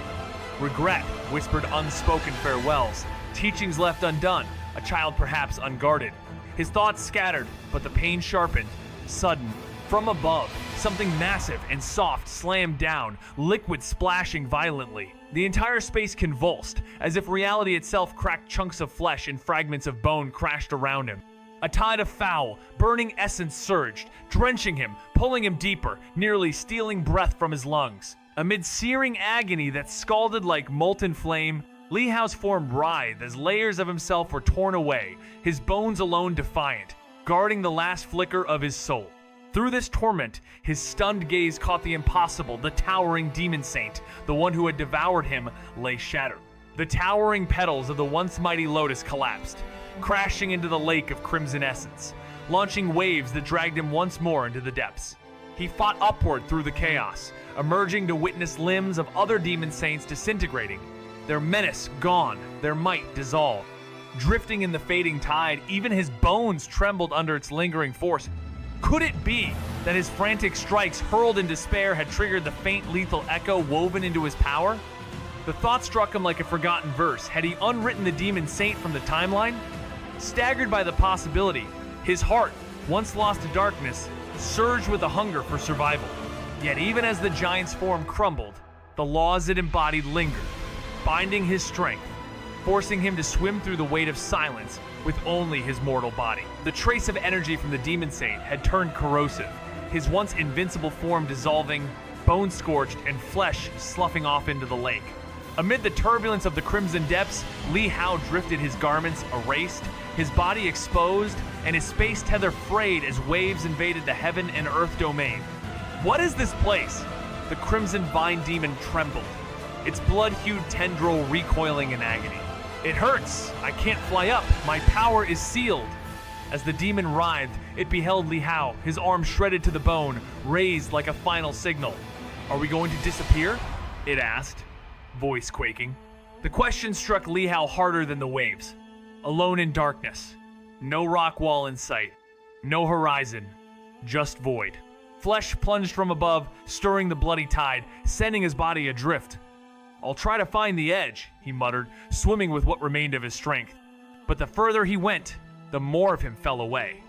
Regret whispered unspoken farewells, teachings left undone, a child perhaps unguarded. His thoughts scattered, but the pain sharpened. Sudden, from above, something massive and soft slammed down, liquid splashing violently. The entire space convulsed, as if reality itself cracked. Chunks of flesh and fragments of bone crashed around him. A tide of foul, burning essence surged, drenching him, pulling him deeper, nearly stealing breath from his lungs. Amid searing agony that scalded like molten flame, Li Hao's form writhed as layers of himself were torn away, his bones alone defiant, guarding the last flicker of his soul. Through this torment, his stunned gaze caught the impossible, the towering demon saint, the one who had devoured him, lay shattered. The towering petals of the once mighty lotus collapsed, crashing into the lake of crimson essence, launching waves that dragged him once more into the depths. He fought upward through the chaos, emerging to witness limbs of other demon saints disintegrating, their menace gone, their might dissolved. Drifting in the fading tide, even his bones trembled under its lingering force. Could it be that his frantic strikes hurled in despair had triggered the faint lethal echo woven into his power? The thought struck him like a forgotten verse. Had he unwritten the demon saint from the timeline? Staggered by the possibility, his heart, once lost to darkness, surged with a hunger for survival. Yet even as the giant's form crumbled, the laws it embodied lingered, binding his strength, forcing him to swim through the weight of silence with only his mortal body. The trace of energy from the demon saint had turned corrosive, his once invincible form dissolving, bone scorched, and flesh sloughing off into the lake. Amid the turbulence of the crimson depths, Li Hao drifted, his garments erased, his body exposed, and his space tether frayed as waves invaded the heaven and earth domain. What is this place? The crimson vine demon trembled, its blood-hued tendril recoiling in agony. It hurts. I can't fly up. My power is sealed. As the demon writhed, it beheld Li Hao, his arm shredded to the bone, raised like a final signal. Are we going to disappear? It asked, voice quaking. The question struck Li Hao harder than the waves. Alone in darkness. No rock wall in sight. No horizon. Just void. Flesh plunged from above, stirring the bloody tide, sending his body adrift. I'll try to find the edge, he muttered, swimming with what remained of his strength. But the further he went, the more of him fell away.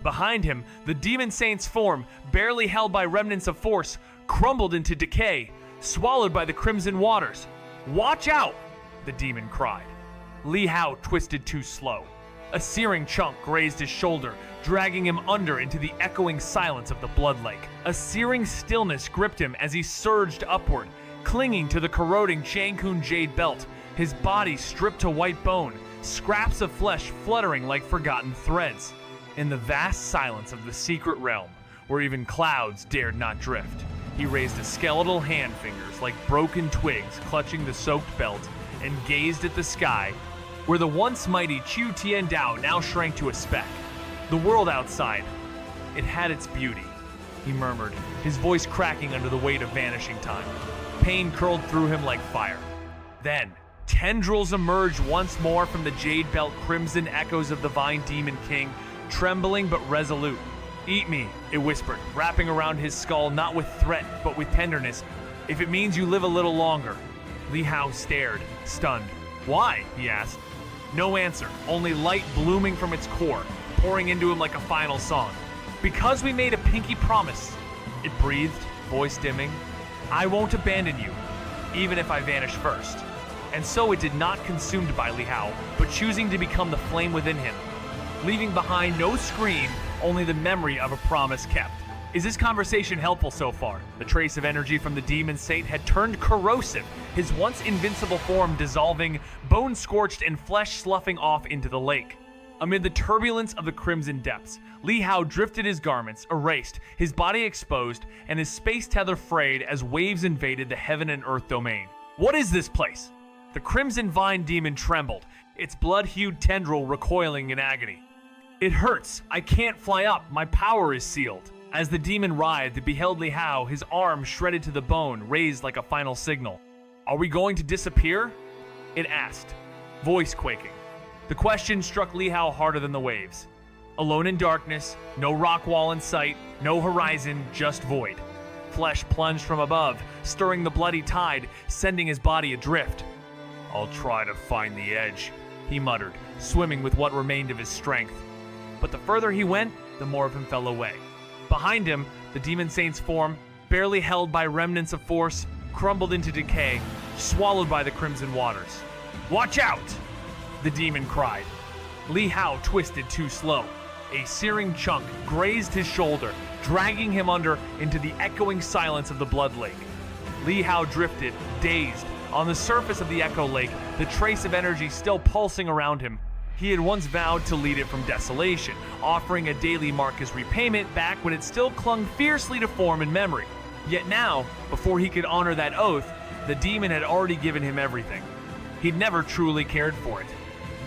Behind him, the demon saint's form, barely held by remnants of force, crumbled into decay, swallowed by the crimson waters. Watch out! The demon cried. Li Hao twisted too slow. A searing chunk grazed his shoulder, dragging him under into the echoing silence of the blood lake. A searing stillness gripped him as he surged upward, clinging to the corroding Changkun jade belt, his body stripped to white bone, scraps of flesh fluttering like forgotten threads. In the vast silence of the secret realm, where even clouds dared not drift, he raised his skeletal hand fingers like broken twigs clutching the soaked belt and gazed at the sky, where the once mighty Chu Tian Dao now shrank to a speck. The world outside, it had its beauty, he murmured, his voice cracking under the weight of vanishing time. Pain curled through him like fire. Then, tendrils emerged once more from the jade belt, crimson echoes of the Vine Demon King, trembling but resolute. Eat me, it whispered, wrapping around his skull not with threat but with tenderness, if it means you live a little longer. Li Hao stared, stunned. Why? He asked. No answer, only light blooming from its core, pouring into him like a final song. Because we made a pinky promise, it breathed, voice dimming. I won't abandon you, even if I vanish first. And so it did not consumed by Li Hao, but choosing to become the flame within him, leaving behind no scream, only the memory of a promise kept. Is this conversation helpful so far? The trace of energy from the demon saint had turned corrosive, his once invincible form dissolving, bone scorched and flesh sloughing off into the lake. Amid the turbulence of the crimson depths, Li Hao drifted, his garments erased, his body exposed, and his space tether frayed as waves invaded the heaven and earth domain. What is this place? The crimson vine demon trembled, its blood-hued tendril recoiling in agony. It hurts. I can't fly up. My power is sealed. As the demon writhed, it beheld Li Hao, his arm shredded to the bone, raised like a final signal. Are we going to disappear? It asked, voice quaking. The question struck Li Hao harder than the waves. Alone in darkness, no rock wall in sight, no horizon, just void. Flesh plunged from above, stirring the bloody tide, sending his body adrift. I'll try to find the edge, he muttered, swimming with what remained of his strength. But the further he went, the more of him fell away. Behind him, the demon saint's form, barely held by remnants of force, crumbled into decay, swallowed by the crimson waters. Watch out! The demon cried. Li Hao twisted too slow. A searing chunk grazed his shoulder, dragging him under into the echoing silence of the blood lake. Li Hao drifted, dazed, on the surface of the echo lake, the trace of energy still pulsing around him. He had once vowed to lead it from desolation, offering a daily mark as repayment back when it still clung fiercely to form and memory. Yet now, before he could honor that oath, the demon had already given him everything. He'd never truly cared for it.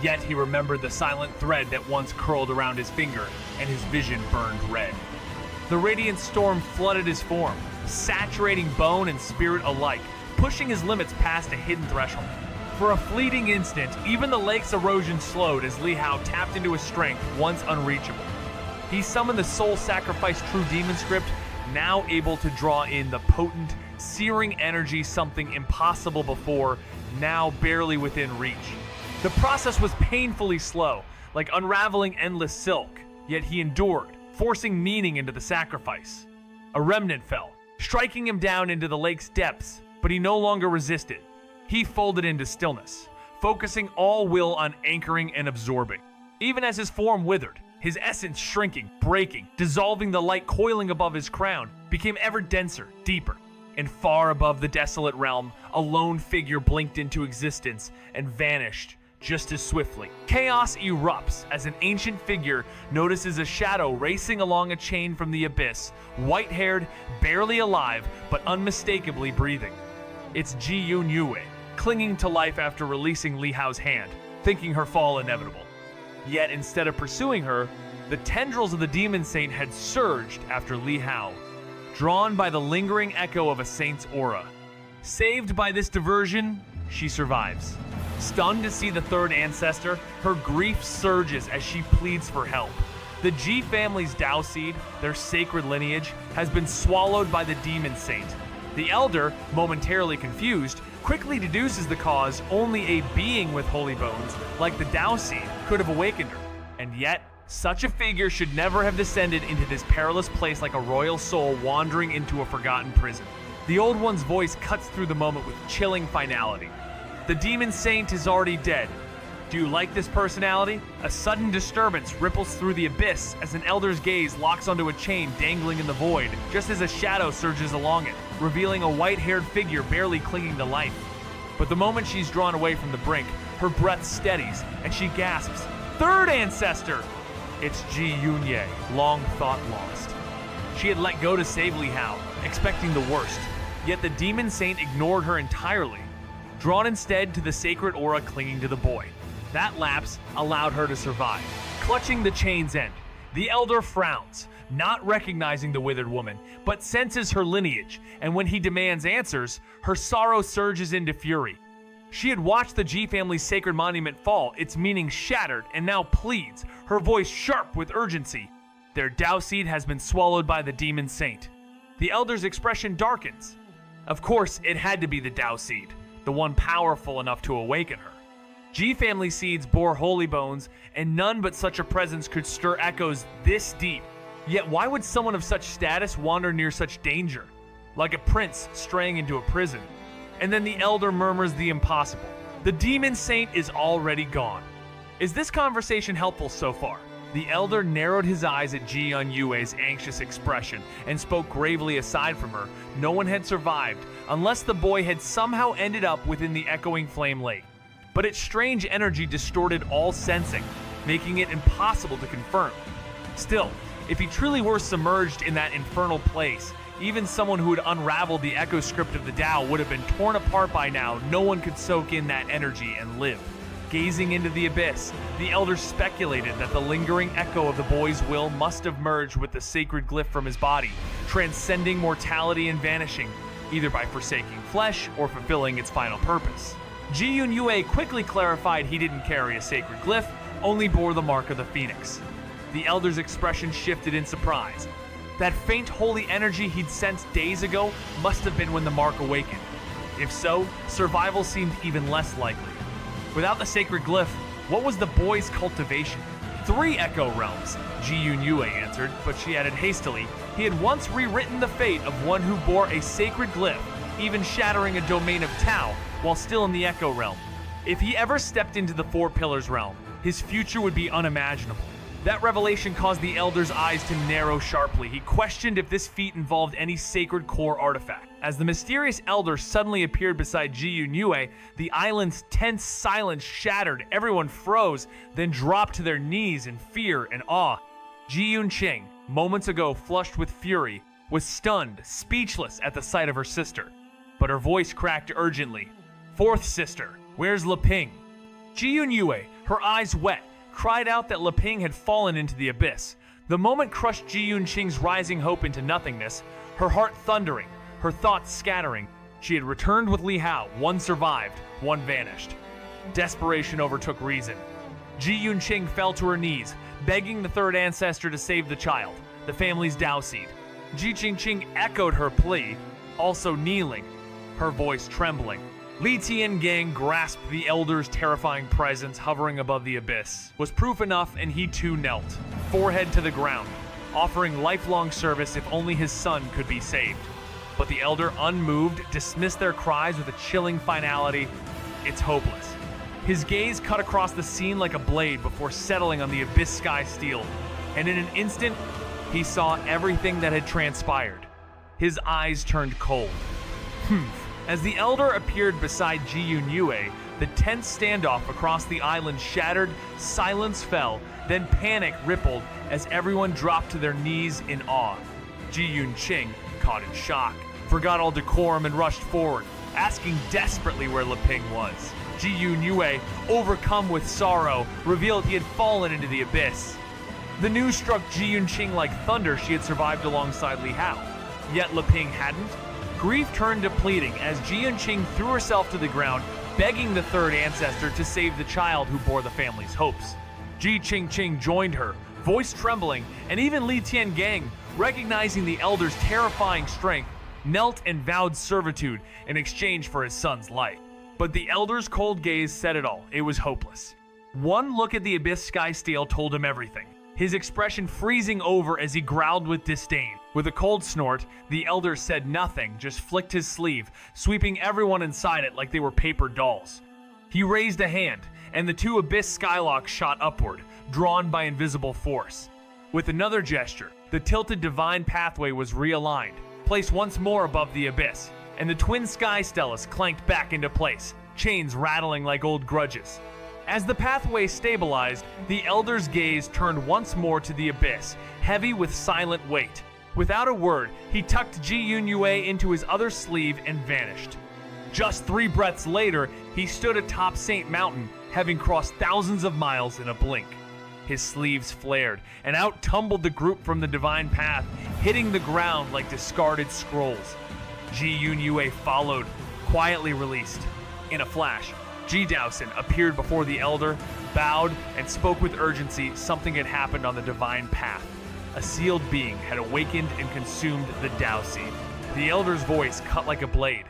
Yet he remembered the silent thread that once curled around his finger, and his vision burned red. The radiant storm flooded his form, saturating bone and spirit alike, pushing his limits past a hidden threshold. For a fleeting instant, even the lake's erosion slowed as Li Hao tapped into a strength once unreachable. He summoned the soul sacrifice true demon script, now able to draw in the potent, searing energy something impossible before, now barely within reach. The process was painfully slow, like unraveling endless silk, yet he endured, forcing meaning into the sacrifice. A remnant fell, striking him down into the lake's depths, but he no longer resisted. He folded into stillness, focusing all will on anchoring and absorbing. Even as his form withered, his essence shrinking, breaking, dissolving, the light coiling above his crown became ever denser, deeper. And far above the desolate realm, a lone figure blinked into existence and vanished just as swiftly. Chaos erupts as an ancient figure notices a shadow racing along a chain from the abyss, white-haired, barely alive, but unmistakably breathing. It's Ji Yun Yue, clinging to life after releasing Li Hao's hand, thinking her fall inevitable. Yet instead of pursuing her, the tendrils of the demon saint had surged after Li Hao, drawn by the lingering echo of a saint's aura. Saved by this diversion, she survives. Stunned to see the third ancestor, her grief surges as she pleads for help. The Ji family's Dao seed, their sacred lineage, has been swallowed by the demon saint. The elder, momentarily confused, quickly deduces the cause only a being with holy bones, like the Dao seed, could have awakened her. And yet, such a figure should never have descended into this perilous place like a royal soul wandering into a forgotten prison. The Old One's voice cuts through the moment with chilling finality. The demon saint is already dead. Do you like this personality? A sudden disturbance ripples through the abyss as an elder's gaze locks onto a chain dangling in the void, just as a shadow surges along it, revealing a white-haired figure barely clinging to life. But the moment she's drawn away from the brink, her breath steadies, and she gasps, "Third ancestor!" It's Ji Yun Ye, long thought lost. She had let go to save Li Hao, expecting the worst, yet the demon saint ignored her entirely, drawn instead to the sacred aura clinging to the boy. That lapse allowed her to survive. Clutching the chain's end, the elder frowns, not recognizing the withered woman, but senses her lineage, and when he demands answers, her sorrow surges into fury. She had watched the Ji family's sacred monument fall, its meaning shattered, and now pleads, her voice sharp with urgency. Their Dao seed has been swallowed by the demon saint. The elder's expression darkens. Of course, it had to be the Dao seed, the one powerful enough to awaken her. Ji family seeds bore holy bones, and none but such a presence could stir echoes this deep. Yet why would someone of such status wander near such danger? Like a prince straying into a prison. And then the elder murmurs the impossible. The demon saint is already gone. Is this conversation helpful so far? The elder narrowed his eyes at Ji Yun Yue's anxious expression and spoke gravely. Aside from her, no one had survived, unless the boy had somehow ended up within the echoing flame lake. But its strange energy distorted all sensing, making it impossible to confirm. Still, if he truly were submerged in that infernal place, even someone who had unraveled the echo script of the Tao would have been torn apart by now. No one could soak in that energy and live. Gazing into the abyss, the elder speculated that the lingering echo of the boy's will must have merged with the sacred glyph from his body, transcending mortality and vanishing, either by forsaking flesh or fulfilling its final purpose. Ji Yun Yue quickly clarified he didn't carry a sacred glyph, only bore the mark of the phoenix. The elder's expression shifted in surprise. That faint holy energy he'd sensed days ago must have been when the mark awakened. If so, survival seemed even less likely. Without the sacred glyph, what was the boy's cultivation? 3 echo realms, Ji Yun Yue answered, but she added hastily, he had once rewritten the fate of one who bore a sacred glyph, even shattering a domain of Tao while still in the echo realm. If he ever stepped into the Four Pillars realm, his future would be unimaginable. That revelation caused the elder's eyes to narrow sharply. He questioned if this feat involved any sacred core artifact. As the mysterious elder suddenly appeared beside Ji Yun Yue, the island's tense silence shattered. Everyone froze, then dropped to their knees in fear and awe. Ji Yun Qing, moments ago flushed with fury, was stunned, speechless at the sight of her sister. But her voice cracked urgently. "Fourth sister, where's Leping?" Ji Yun Yue, her eyes wet, cried out that Leping had fallen into the abyss. The moment crushed Ji Yun Qing's rising hope into nothingness, her heart thundering, her thoughts scattering. She had returned with Li Hao, one survived, one vanished. Desperation overtook reason. Ji Yun Qing fell to her knees, begging the third ancestor to save the child, the family's Dao seed. Ji Qingqing echoed her plea, also kneeling, her voice trembling. Li Tiangang grasped the elder's terrifying presence hovering above the abyss. Was proof enough, and he too knelt, forehead to the ground, offering lifelong service if only his son could be saved. But the elder, unmoved, dismissed their cries with a chilling finality. It's hopeless. His gaze cut across the scene like a blade before settling on the abyss sky steel, and in an instant, he saw everything that had transpired. His eyes turned cold. As the Elder appeared beside Ji Yun-yue, the tense standoff across the island shattered, silence fell, then panic rippled as everyone dropped to their knees in awe. Ji Yun-ching, caught in shock, forgot all decorum and rushed forward, asking desperately where Leping was. Ji Yun-yue, overcome with sorrow, revealed he had fallen into the abyss. The news struck Ji Yun-ching like thunder she had survived alongside Li Hao. Yet Leping hadn't. Grief turned to pleading as Ji Yun-ching threw herself to the ground, begging the third ancestor to save the child who bore the family's hopes. Ji Qingqing joined her, voice trembling, and even Li Tiangang, recognizing the elder's terrifying strength, knelt and vowed servitude in exchange for his son's life. But the elder's cold gaze said it all. It was hopeless. One look at the abyss sky steel told him everything, his expression freezing over as he growled with disdain. With a cold snort, the elder said nothing, just flicked his sleeve, sweeping everyone inside it like they were paper dolls. He raised a hand, and the two abyss skylocks shot upward, drawn by invisible force. With another gesture, the tilted divine pathway was realigned, placed once more above the abyss, and the twin sky stellas clanked back into place, chains rattling like old grudges. As the pathway stabilized, the elder's gaze turned once more to the abyss, heavy with silent weight. Without a word, he tucked Ji Yun-yue into his other sleeve and vanished. Just 3 breaths later, he stood atop Saint Mountain, having crossed thousands of miles in a blink. His sleeves flared, and out tumbled the group from the divine path, hitting the ground like discarded scrolls. Ji Yun-yue followed, quietly released. In a flash, Ji Daoxin appeared before the elder, bowed, and spoke with urgency. Something had happened on the divine path. A sealed being had awakened and consumed the Dao seed. The elder's voice cut like a blade.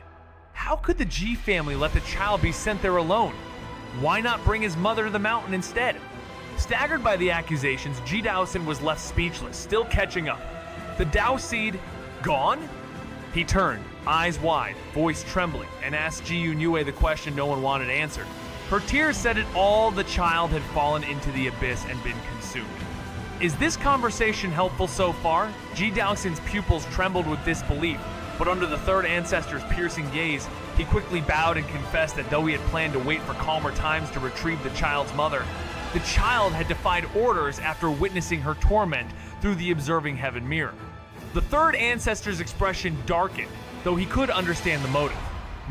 How could the Ji family let the child be sent there alone? Why not bring his mother to the mountain instead? Staggered by the accusations, Ji Daoxin was left speechless, still catching up. The Dao seed gone? He turned, eyes wide, voice trembling, and asked Ji Yun-yue the question no one wanted answered. Her tears said it all: the child had fallen into the abyss and been consumed. Is this conversation helpful so far? Ji Daoxin's pupils trembled with disbelief, but under the third ancestor's piercing gaze, he quickly bowed and confessed that though he had planned to wait for calmer times to retrieve the child's mother, the child had defied orders after witnessing her torment through the observing heaven mirror. The third ancestor's expression darkened, though he could understand the motive.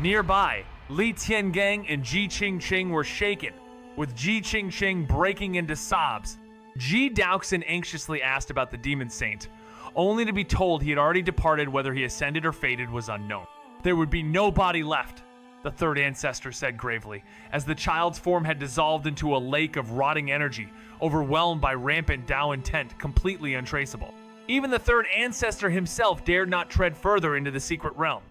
Nearby, Li Tiangang and Ji Qingqing were shaken, with Ji Qingqing breaking into sobs. Ji Daoxin anxiously asked about the demon saint, only to be told he had already departed. Whether he ascended or faded was unknown. There would be no body left, the third ancestor said gravely, as the child's form had dissolved into a lake of rotting energy, overwhelmed by rampant Dao intent, completely untraceable. Even the third ancestor himself dared not tread further into the secret realm.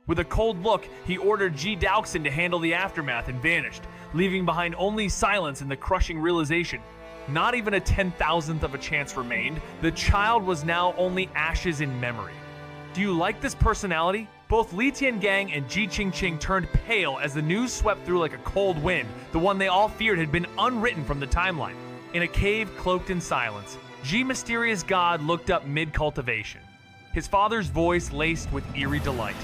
With a cold look, he ordered Ji Daoxin to handle the aftermath and vanished, leaving behind only silence and the crushing realization. Not even a 10,000th of a chance remained. The child was now only ashes in memory. Do you like this personality? Both Li Tiangang and Ji Qingqing turned pale as the news swept through like a cold wind. The one they all feared had been unwritten from the timeline. In a cave cloaked in silence, Ji Mysterious God looked up mid-cultivation, his father's voice laced with eerie delight.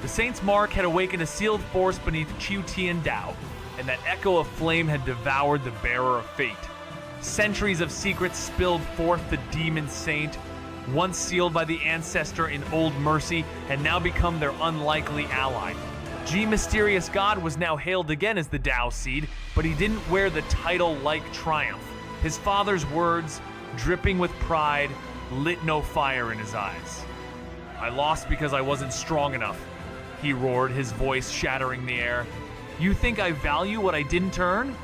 The saint's mark had awakened a sealed force beneath Qiu Tian Dao, and that echo of flame had devoured the bearer of fate. Centuries of secrets spilled forth. The demon saint, once sealed by the ancestor in old mercy, had now become their unlikely ally. Ji Mysterious God was now hailed again as the Dao seed, but he didn't wear the title like triumph. His father's words, dripping with pride, lit no fire in his eyes. I lost because I wasn't strong enough, he roared, his voice shattering the air. You think I value what I didn't earn?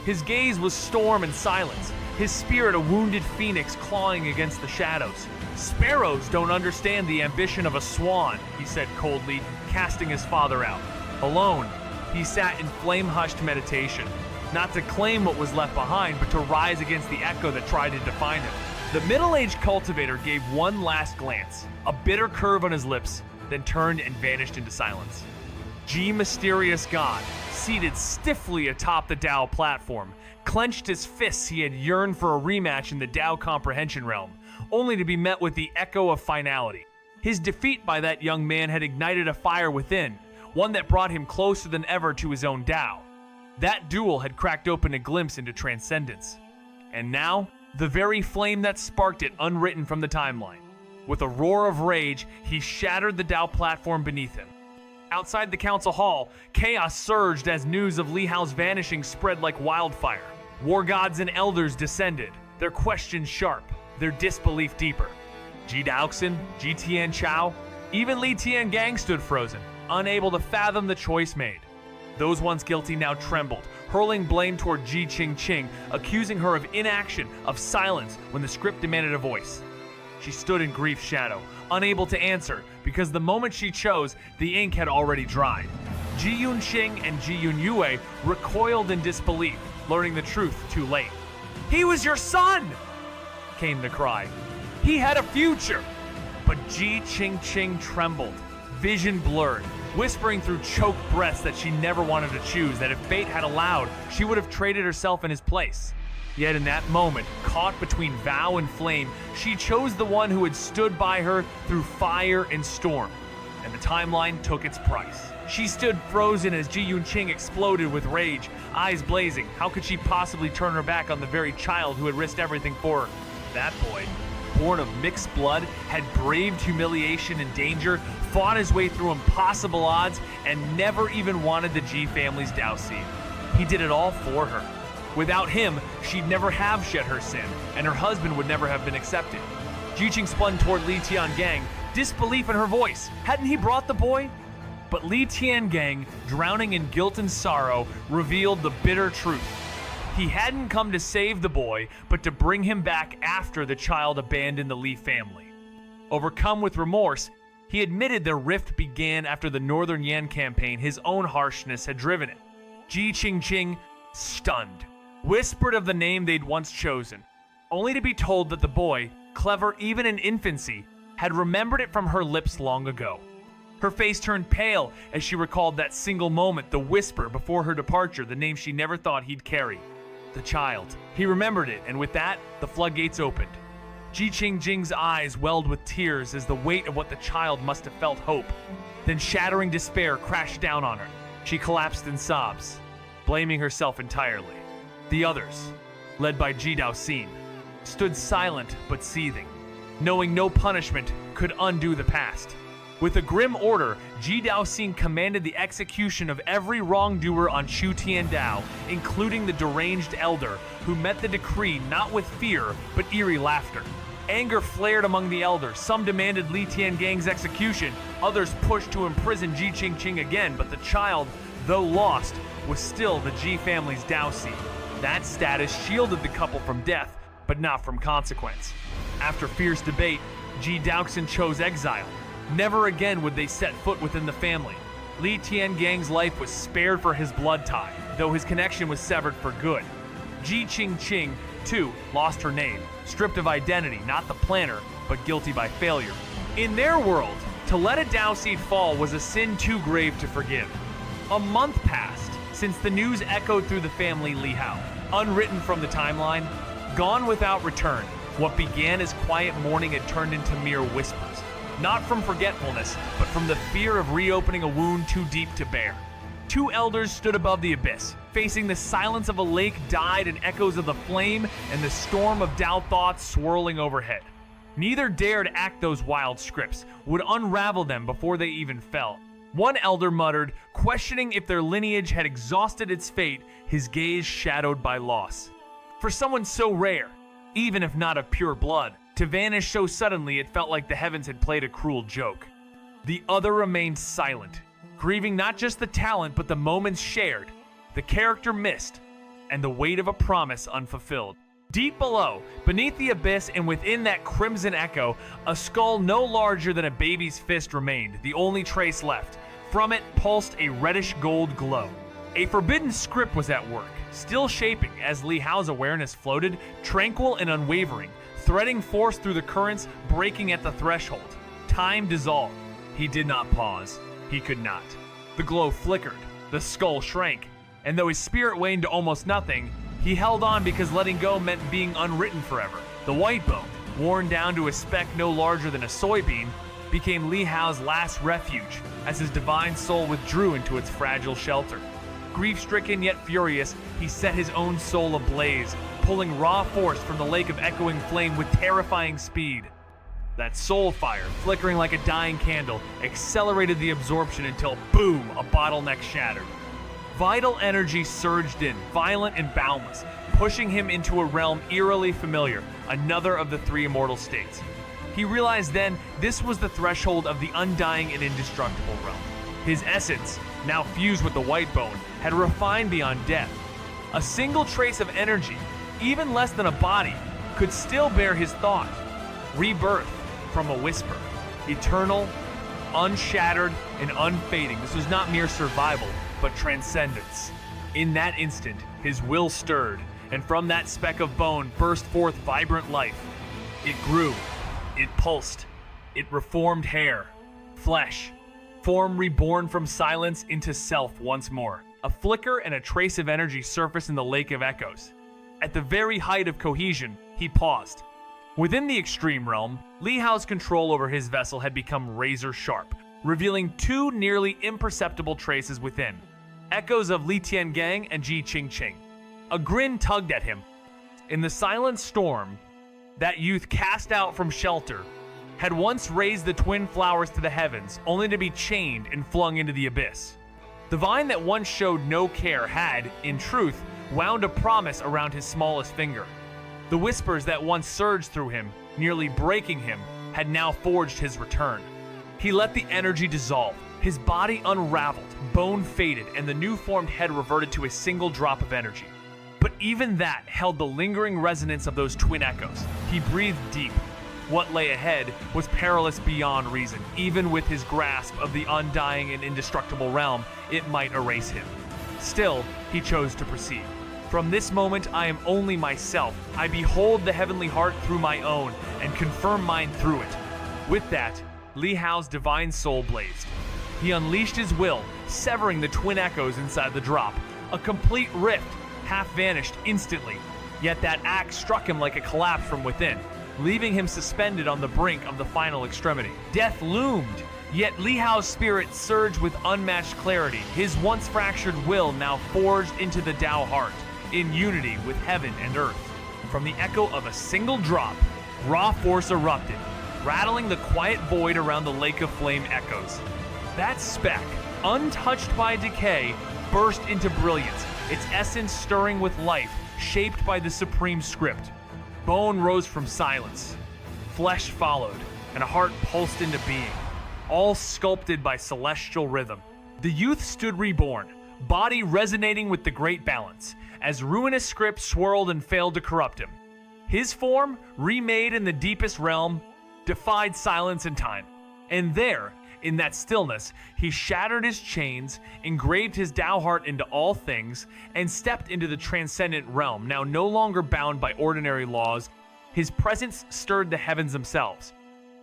His gaze was storm and silence, his spirit a wounded phoenix clawing against the shadows. Sparrows don't understand the ambition of a swan, he said coldly, casting his father out. Alone, he sat in flame-hushed meditation, not to claim what was left behind, but to rise against the echo that tried to define him. The middle-aged cultivator gave one last glance, a bitter curve on his lips, then turned and vanished into silence. Ji Mysterious God, seated stiffly atop the Tao platform, clenched his fists. He had yearned for a rematch in the Tao comprehension realm, only to be met with the echo of finality. His defeat by that young man had ignited a fire within, one that brought him closer than ever to his own Tao. That duel had cracked open a glimpse into transcendence. And now, the very flame that sparked it unwritten from the timeline. With a roar of rage, he shattered the Tao platform beneath him. Outside the council hall, chaos surged as news of Li Hao's vanishing spread like wildfire. War gods and elders descended, their questions sharp, their disbelief deeper. Ji Daoxin, Ji Tianchao, even Li Tiangang stood frozen, unable to fathom the choice made. Those once guilty now trembled, hurling blame toward Ji Qingqing, accusing her of inaction, of silence when the script demanded a voice. She stood in grief's shadow, unable to answer, because the moment she chose, the ink had already dried. Ji Yunqing and Ji Yunyue recoiled in disbelief, learning the truth too late. "He was your son!" came the cry. "He had a future!" But Ji Qingqing trembled, vision blurred, whispering through choked breaths that she never wanted to choose, that if fate had allowed, she would have traded herself in his place. Yet in that moment, caught between vow and flame, she chose the one who had stood by her through fire and storm. And the timeline took its price. She stood frozen as Ji Yunqing exploded with rage, eyes blazing. How could she possibly turn her back on the very child who had risked everything for her? That boy, born of mixed blood, had braved humiliation and danger, fought his way through impossible odds, and never even wanted the Ji family's Dao seed. He did it all for her. Without him, she'd never have shed her sin, and her husband would never have been accepted. Jiqing spun toward Li Tiangang, disbelief in her voice. Hadn't he brought the boy? But Li Tiangang, drowning in guilt and sorrow, revealed the bitter truth. He hadn't come to save the boy, but to bring him back after the child abandoned the Li family. Overcome with remorse, he admitted their rift began after the Northern Yan campaign. His own harshness had driven it. Ji Qingqing, stunned, whispered of the name they'd once chosen, only to be told that the boy, clever even in infancy, had remembered it from her lips long ago. Her face turned pale as she recalled that single moment, the whisper before her departure, the name she never thought he'd carry. The child. He remembered it, and with that, the floodgates opened. Ji Qingqing's eyes welled with tears as the weight of what the child must have felt hope. Then shattering despair crashed down on her. She collapsed in sobs, blaming herself entirely. The others, led by Ji Daoxin, stood silent but seething, knowing no punishment could undo the past. With a grim order, Ji Daoxin commanded the execution of every wrongdoer on Shu Tiandao, including the deranged elder, who met the decree not with fear, but eerie laughter. Anger flared among the elders. Some demanded Li Tiangang's execution, others pushed to imprison Ji Qingqing again, but the child, though lost, was still the Ji family's Dao seed. That status shielded the couple from death, but not from consequence. After fierce debate, Ji Daoxin chose exile. Never again would they set foot within the family. Li Tiangang's life was spared for his blood tie, though his connection was severed for good. Ji Qingqing, too, lost her name, stripped of identity, not the planner, but guilty by failure. In their world, to let a Dao seed fall was a sin too grave to forgive. A month passed since the news echoed through the family Li Hao, unwritten from the timeline, gone without return. What began as quiet mourning had turned into mere whispers, not from forgetfulness, but from the fear of reopening a wound too deep to bear. Two elders stood above the abyss, facing the silence of a lake dyed in echoes of the flame and the storm of Dao thoughts swirling overhead. Neither dared act those wild scripts, would unravel them before they even fell. One elder muttered, questioning if their lineage had exhausted its fate, his gaze shadowed by loss. For someone so rare, even if not of pure blood, to vanish so suddenly it felt like the heavens had played a cruel joke. The other remained silent, grieving not just the talent but the moments shared, the character missed, and the weight of a promise unfulfilled. Deep below, beneath the abyss and within that crimson echo, a skull no larger than a baby's fist remained, the only trace left. From it pulsed a reddish gold glow. A forbidden script was at work, still shaping as Li Hao's awareness floated, tranquil and unwavering, threading force through the currents, breaking at the threshold. Time dissolved. He did not pause. He could not. The glow flickered, the skull shrank, and though his spirit waned to almost nothing, he held on because letting go meant being unwritten forever. The white bone, worn down to a speck no larger than a soybean, became Li Hao's last refuge as his divine soul withdrew into its fragile shelter. Grief-stricken yet furious, he set his own soul ablaze, pulling raw force from the lake of echoing flame with terrifying speed. That soul fire, flickering like a dying candle, accelerated the absorption until, boom, a bottleneck shattered. Vital energy surged in, violent and boundless, pushing him into a realm eerily familiar, another of the three immortal states. He realized then this was the threshold of the undying and indestructible realm. His essence, now fused with the white bone, had refined beyond death. A single trace of energy, even less than a body, could still bear his thought. Rebirth from a whisper, eternal, unshattered, and unfading. This was not mere survival, but transcendence. In that instant, his will stirred, and from that speck of bone burst forth vibrant life. It grew, it pulsed, it reformed hair, flesh, form reborn from silence into self once more. A flicker and a trace of energy surfaced in the lake of echoes. At the very height of cohesion, he paused. Within the extreme realm, Li Hao's control over his vessel had become razor sharp, revealing two nearly imperceptible traces within. Echoes of Li Tiangang and Ji Qingqing. A grin tugged at him. In the silent storm, that youth cast out from shelter had once raised the twin flowers to the heavens, only to be chained and flung into the abyss. The vine that once showed no care had, in truth, wound a promise around his smallest finger. The whispers that once surged through him, nearly breaking him, had now forged his return. He let the energy dissolve. His body unraveled, bone faded, and the new-formed head reverted to a single drop of energy. But even that held the lingering resonance of those twin echoes. He breathed deep. What lay ahead was perilous beyond reason. Even with his grasp of the undying and indestructible realm, it might erase him. Still, he chose to proceed. From this moment, I am only myself. I behold the heavenly heart through my own, and confirm mine through it. With that, Li Hao's divine soul blazed. He unleashed his will, severing the twin echoes inside the drop. A complete rift, half vanished instantly. Yet that act struck him like a collapse from within, leaving him suspended on the brink of the final extremity. Death loomed, yet Li Hao's spirit surged with unmatched clarity, his once fractured will now forged into the Tao heart, in unity with heaven and earth. From the echo of a single drop, raw force erupted, rattling the quiet void around the lake of flame echoes. That speck, untouched by decay, burst into brilliance, its essence stirring with life, shaped by the supreme script. Bone rose from silence, flesh followed, and a heart pulsed into being, all sculpted by celestial rhythm. The youth stood reborn, body resonating with the great balance, as ruinous script swirled and failed to corrupt him. His form, remade in the deepest realm, defied silence and time. And there, in that stillness, he shattered his chains, engraved his Tao heart into all things, and stepped into the transcendent realm, now no longer bound by ordinary laws. His presence stirred the heavens themselves.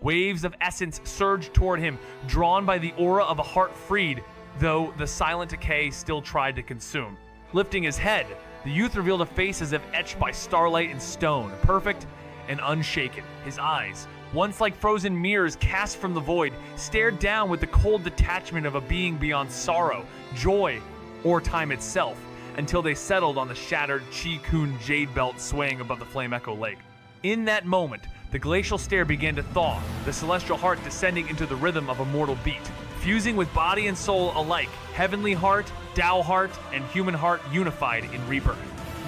Waves of essence surged toward him, drawn by the aura of a heart freed, though the silent decay still tried to consume. Lifting his head, the youth revealed a face as if etched by starlight and stone, perfect and unshaken. His eyes, once like frozen mirrors cast from the void, stared down with the cold detachment of a being beyond sorrow, joy, or time itself, until they settled on the shattered Chi Kun jade belt swaying above the Flame Echo Lake. In that moment, the glacial stare began to thaw, the celestial heart descending into the rhythm of a mortal beat, fusing with body and soul alike, heavenly heart, Tao heart, and human heart unified in rebirth.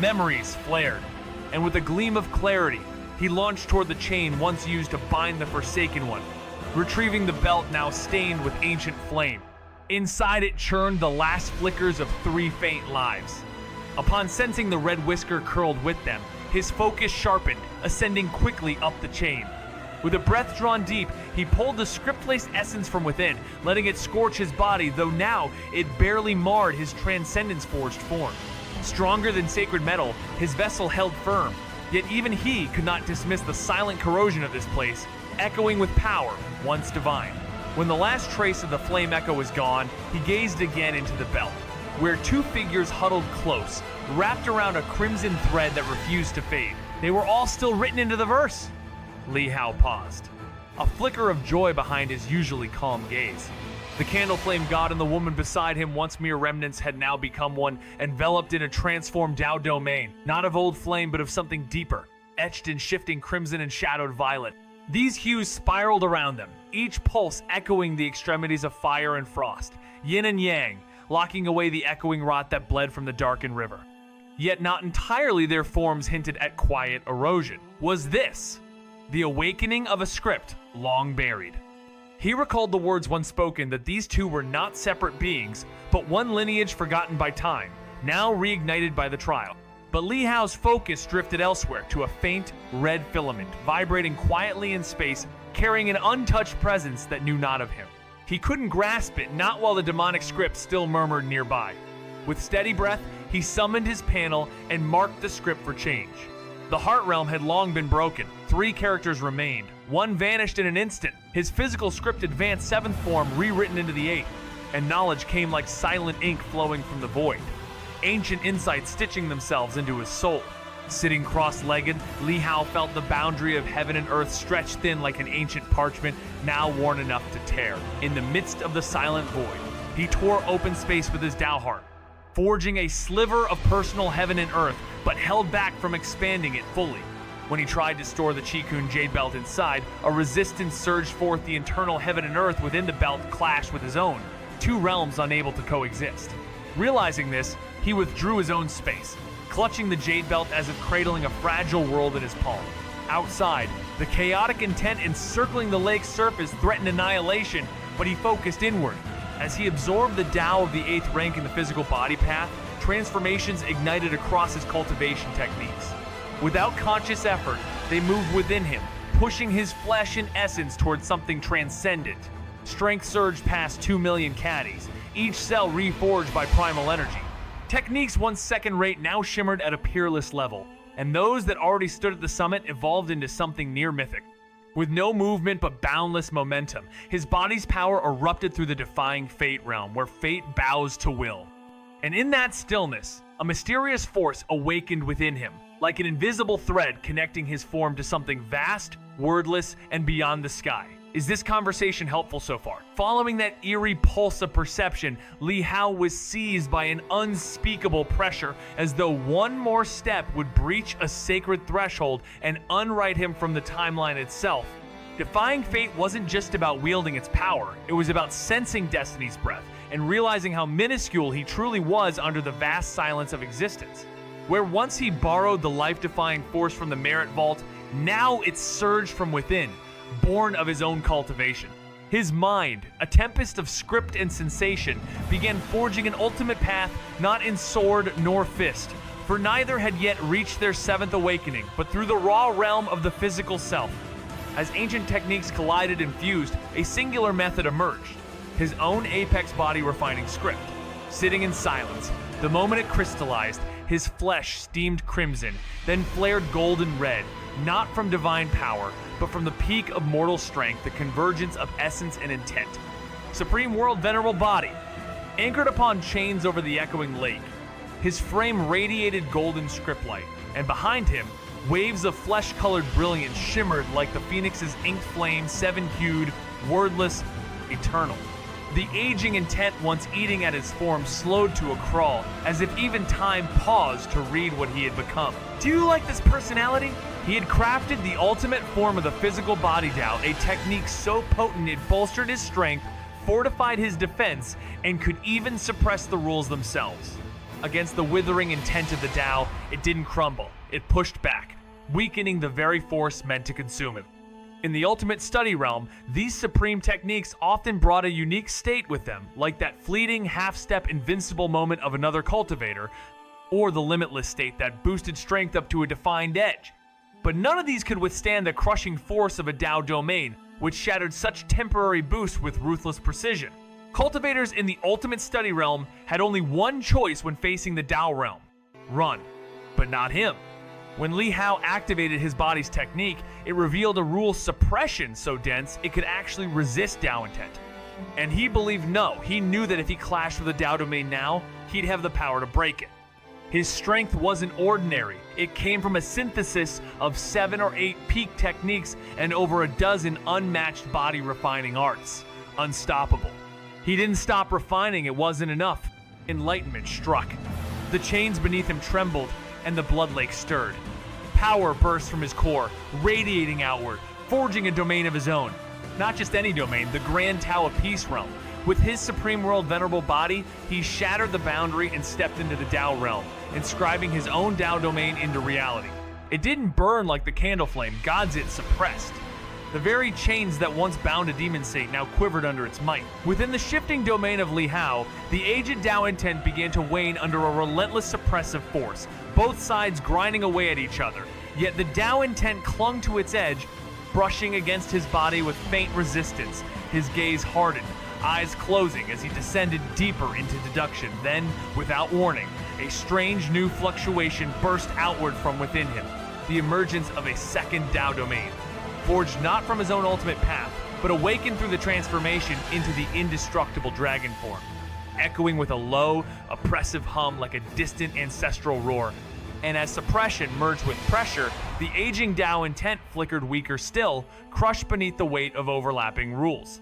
Memories flared, and with a gleam of clarity, he launched toward the chain once used to bind the Forsaken One, retrieving the belt now stained with ancient flame. Inside it churned the last flickers of 3 faint lives. Upon sensing the red whisker curled with them, his focus sharpened, ascending quickly up the chain. With a breath drawn deep, he pulled the script-laced essence from within, letting it scorch his body, though now it barely marred his transcendence-forged form. Stronger than sacred metal, his vessel held firm, yet even he could not dismiss the silent corrosion of this place, echoing with power once divine. When the last trace of the flame echo was gone, he gazed again into the belt, where two figures huddled close, wrapped around a crimson thread that refused to fade. They were all still written into the verse. Li Hao paused, a flicker of joy behind his usually calm gaze. The candle flame god and the woman beside him, once mere remnants, had now become one, enveloped in a transformed Dao domain, not of old flame but of something deeper, etched in shifting crimson and shadowed violet. These hues spiraled around them, each pulse echoing the extremities of fire and frost, yin and yang, locking away the echoing rot that bled from the darkened river. Yet not entirely their forms hinted at quiet erosion. Was this the awakening of a script long buried? He recalled the words once spoken that these two were not separate beings, but one lineage forgotten by time, now reignited by the trial. But Li Hao's focus drifted elsewhere to a faint, red filament, vibrating quietly in space, carrying an untouched presence that knew not of him. He couldn't grasp it, not while the demonic script still murmured nearby. With steady breath, he summoned his panel and marked the script for change. The heart realm had long been broken. 3 characters remained. One vanished in an instant. His physical script advanced 7th form, rewritten into the 8th, and knowledge came like silent ink flowing from the void. Ancient insights stitching themselves into his soul. Sitting cross-legged, Li Hao felt the boundary of heaven and earth stretched thin like an ancient parchment, now worn enough to tear. In the midst of the silent void, he tore open space with his Dao heart, forging a sliver of personal heaven and earth, but held back from expanding it fully. When he tried to store the Qigong Jade Belt inside, a resistance surged forth. The internal heaven and earth within the belt clashed with his own, 2 realms unable to coexist. Realizing this, he withdrew his own space, clutching the Jade Belt as if cradling a fragile world in his palm. Outside, the chaotic intent encircling the lake's surface threatened annihilation, but he focused inward. As he absorbed the Tao of the 8th rank in the physical body path, transformations ignited across his cultivation techniques. Without conscious effort, they moved within him, pushing his flesh and essence towards something transcendent. Strength surged past 2 million caddies, each cell reforged by primal energy. Techniques once second-rate now shimmered at a peerless level, and those that already stood at the summit evolved into something near mythic. With no movement but boundless momentum, his body's power erupted through the defying fate realm, where fate bows to will. And in that stillness, a mysterious force awakened within him, like an invisible thread connecting his form to something vast, wordless, and beyond the sky. Is this conversation helpful so far? Following that eerie pulse of perception, Li Hao was seized by an unspeakable pressure, as though one more step would breach a sacred threshold and unwrite him from the timeline itself. Defying fate wasn't just about wielding its power, it was about sensing destiny's breath and realizing how minuscule he truly was under the vast silence of existence. Where once he borrowed the life-defying force from the Merit Vault, now it surged from within, born of his own cultivation. His mind, a tempest of script and sensation, began forging an ultimate path not in sword nor fist, for neither had yet reached their 7th awakening, but through the raw realm of the physical self. As ancient techniques collided and fused, a singular method emerged, his own apex body refining script. Sitting in silence, the moment it crystallized, his flesh steamed crimson, then flared golden red, not from divine power, but from the peak of mortal strength, the convergence of essence and intent. Supreme World Venerable Body, anchored upon chains over the echoing lake, his frame radiated golden script light, and behind him, waves of flesh-colored brilliance shimmered like the phoenix's inked flame, 7-hued, wordless, eternal. The aging intent once eating at his form slowed to a crawl, as if even time paused to read what he had become. Do you like this personality? He had crafted the ultimate form of the physical body Tao, a technique so potent it bolstered his strength, fortified his defense, and could even suppress the rules themselves. Against the withering intent of the Tao, it didn't crumble, it pushed back, weakening the very force meant to consume him. In the ultimate study realm, these supreme techniques often brought a unique state with them, like that fleeting half-step invincible moment of another cultivator, or the limitless state that boosted strength up to a defined edge. But none of these could withstand the crushing force of a Dao domain, which shattered such temporary boosts with ruthless precision. Cultivators in the ultimate study realm had only one choice when facing the Dao realm: run. But not him. When Li Hao activated his body's technique, it revealed a rule suppression so dense it could actually resist Dao intent. And he believed he knew that if he clashed with the Dao domain now, he'd have the power to break it. His strength wasn't ordinary. It came from a synthesis of 7 or 8 peak techniques and over a dozen unmatched body refining arts. Unstoppable. He didn't stop refining, it wasn't enough. Enlightenment struck. The chains beneath him trembled and the blood lake stirred. Power burst from his core, radiating outward, forging a domain of his own. Not just any domain, the Grand Tao of Peace realm. With his Supreme World venerable body, he shattered the boundary and stepped into the Dao realm, inscribing his own Dao domain into reality. It didn't burn like the candle flame God's it suppressed. The very chains that once bound a demon saint now quivered under its might. Within the shifting domain of Li Hao, the aged Dao intent began to wane under a relentless suppressive force, both sides grinding away at each other. Yet the Dao intent clung to its edge, brushing against his body with faint resistance. His gaze hardened, eyes closing as he descended deeper into deduction. Then, without warning, a strange new fluctuation burst outward from within him, the emergence of a second Dao domain, forged not from his own ultimate path, but awakened through the transformation into the indestructible dragon form. Echoing with a low, oppressive hum like a distant ancestral roar. And as suppression merged with pressure, the aging Dao intent flickered weaker still, crushed beneath the weight of overlapping rules.